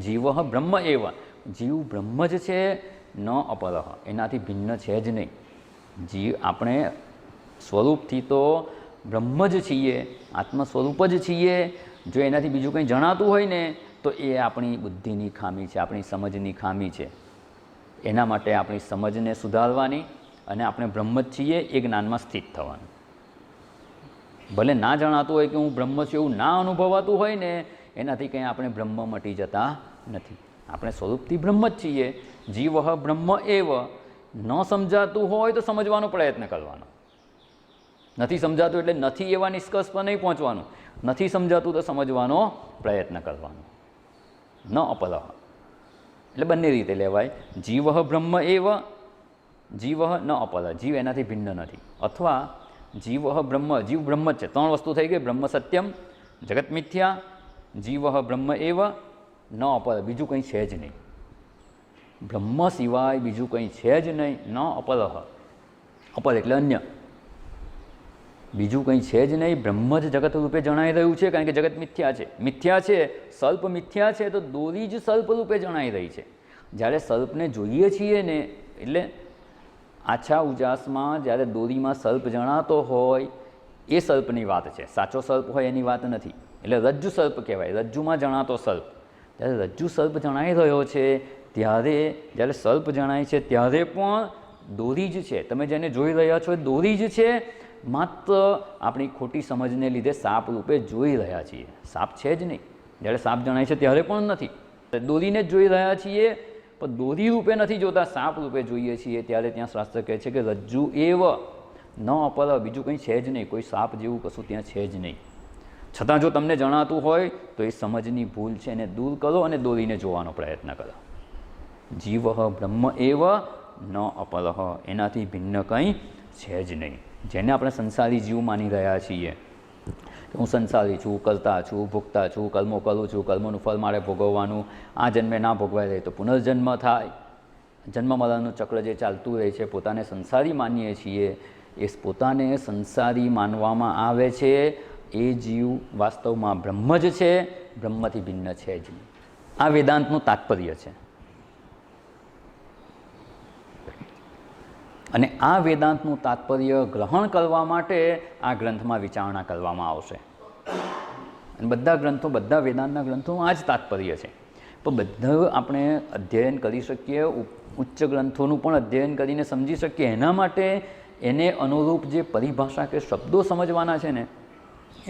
જીવ બ્રહ્મ એવ, જીવ બ્રહ્મ જ છે, ન અપર, એનાથી ભિન્ન છે જ નહીં. જીવ આપણે સ્વરૂપથી તો બ્રહ્મ જ છીએ, આત્મ સ્વરૂપ જ છીએ. જો એનાથી બીજું કંઈ જણાતું હોય ને તો એ આપણી બુદ્ધિની ખામી છે, આપણી સમજની ખામી છે. એના માટે આપણી સમજને સુધારવાની અને આપણે બ્રહ્મ જ છીએ એ જ્ઞાનમાં સ્થિત થવાનું. ભલે ના જણાતું હોય કે હું બ્રહ્મ છું એવું ના અનુભવાતું હોય ને, એનાથી કંઈ આપણે બ્રહ્મ મટી જતા નથી. આપણે સ્વરૂપથી બ્રહ્મ જ છીએ. જીવ બ્રહ્મ એવ. ન સમજાતું હોય તો સમજવાનો પ્રયત્ન કરવાનો. નથી સમજાતું એટલે નથી એવા નિષ્કર્ષ પર નહીં પહોંચવાનું. નથી સમજાતું તો સમજવાનો પ્રયત્ન કરવાનો. ન અપર એટલે બંને રીતે લેવાય. જીવ બ્રહ્મ એવ, જીવ ન અપર, જીવ એનાથી ભિન્ન નથી. અથવા જીવ બ્રહ્મ, જીવ બ્રહ્મ જ છે. ત્રણ વસ્તુ થઈ ગઈ. બ્રહ્મ સત્યમ, જગત મિથ્યા, જીવ બ્રહ્મ એવ ન અપર, બીજું કંઈ છે જ નહીં. બ્રહ્મ સિવાય બીજું કંઈ છે જ નહીં. ન અપર, અપર એટલે અન્ય, બીજું કંઈ છે જ નહીં. બ્રહ્મ જ જગત રૂપે જણાઈ રહ્યું છે, કારણ કે જગત મિથ્યા છે. મિથ્યા છે, સર્પ મિથ્યા છે, તો દોરી જ સર્પ રૂપે જણાઈ રહી છે. જ્યારે સર્પને જોઈએ છીએ ને, એટલે આછા ઉજાસમાં જ્યારે દોરીમાં સર્પ જણાતો હોય એ સર્પની વાત છે. સાચો સર્પ હોય એની વાત નથી. એટલે રજ્જુ સર્પ કહેવાય, રજ્જુમાં જણાતો સર્પ. જ્યારે રજ્જુ સર્પ જણાઈ રહ્યો છે ત્યારે, જ્યારે સર્પ જણાય છે ત્યારે પણ દોરી જ છે. તમે જેને જોઈ રહ્યા છો એ દોરી જ છે. માત્ર આપણી ખોટી સમજને લીધે સાપ રૂપે જોઈ રહ્યા છીએ. સાપ છે જ નહીં. જ્યારે સાપ જણાય છે ત્યારે પણ નથી. દોરીને જ જોઈ રહ્યા છીએ પણ દોરી રૂપે નથી જોતા, સાપ રૂપે જોઈએ છીએ. ત્યારે ત્યાં શાસ્ત્ર કહે છે કે રજ્જુ એવ ન અપર, બીજું કંઈ છે જ નહીં. કોઈ સાપ જેવું કશું ત્યાં છે જ નહીં. છતાં જો તમને જણાતું હોય તો એ સમજની ભૂલ છે, એને દૂર કરો અને દોરીને જોવાનો પ્રયત્ન કરો. જીવ બ્રહ્મ એવ ન અપર, એનાથી ભિન્ન કંઈ છે જ નહીં. જેને આપણે સંસારી જીવ માની રહ્યા છીએ, હું સંસારી છું, કરતા છું, ભોગતા છું, કર્મો કરું છું, કર્મોનું ફળ મારે ભોગવવાનું, આ જન્મે ના ભોગવાય રહે તો પુનર્જન્મ થાય, જન્મ મરણનું ચક્ર જે ચાલતું રહે છે, પોતાને સંસારી માનીએ છીએ. એ પોતાને સંસારી માનવામાં આવે છે એ જીવ વાસ્તવમાં બ્રહ્મ જ છે, બ્રહ્મથી ભિન્ન છે જ નહીં. આ વેદાંતનું તાત્પર્ય છે. અને આ વેદાંતનું તાત્પર્ય ગ્રહણ કરવા માટે આ ગ્રંથમાં વિચારણા કરવામાં આવશે. અને બધા ગ્રંથો, બધા વેદાંતના ગ્રંથોનું આ જ તાત્પર્ય છે. પણ બધા આપણે અધ્યયન કરી શકીએ, ઉચ્ચ ગ્રંથોનું પણ અધ્યયન કરીને સમજી શકીએ. એના માટે એને અનુરૂપ જે પરિભાષા કે શબ્દો સમજવાના છે ને,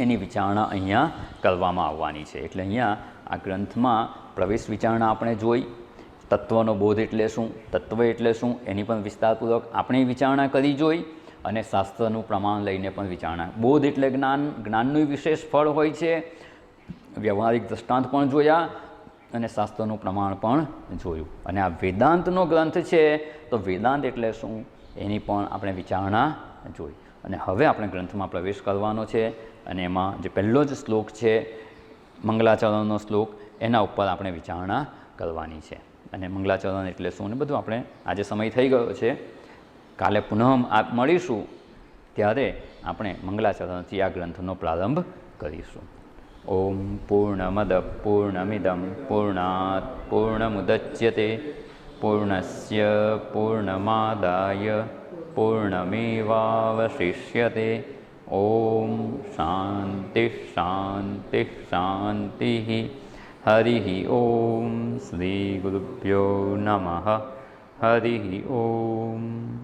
એની વિચારણા અહીંયા કરવામાં આવવાની છે. એટલે અહીંયા આ ગ્રંથમાં પ્રવેશ વિચારણા આપણે જોઈ. તત્વનો બોધ એટલે શું, તત્વ એટલે શું, એની પણ વિસ્તારપૂર્વક આપણે વિચારણા કરી જોઈ. અને શાસ્ત્રનું પ્રમાણ લઈને પણ વિચારણા. બોધ એટલે જ્ઞાન, જ્ઞાનનું વિશેષ ફળ હોય છે. વ્યવહારિક દૃષ્ટાંત પણ જોયા. અને શાસ્ત્રનું પ્રમાણ પણ જોયું. અને આ વેદાંતનો ગ્રંથ છે, તો વેદાંત એટલે શું એની પણ આપણે વિચારણા જોઈ. અને હવે આપણે ગ્રંથમાં પ્રવેશ કરવાનો છે, અને એમાં જે પહેલો જ શ્લોક છે મંગલાચરણનો શ્લોક, એના ઉપર આપણે વિચારણા કરવાની છે. અને મંગલાચરણ એટલે શું ને બધું આપણે આજે સમય થઈ ગયો છે, કાલે પુનઃ મળીશું ત્યારે આપણે મંગલાચરણથી આ ગ્રંથનો પ્રારંભ કરીશું. ઓમ પૂર્ણમદ પૂર્ણમિદં પૂર્ણાત પૂર્ણમુદચ્યતે પૂર્ણસ્ય પૂર્ણમાદાય પૂર્ણમેવાવશિષ્યતે. ઓમ શાંતિ શાંતિ શાંતિ. હરિ ઓમ. શ્રી ગુરુભ્યો નમઃ. હરિ ઓમ.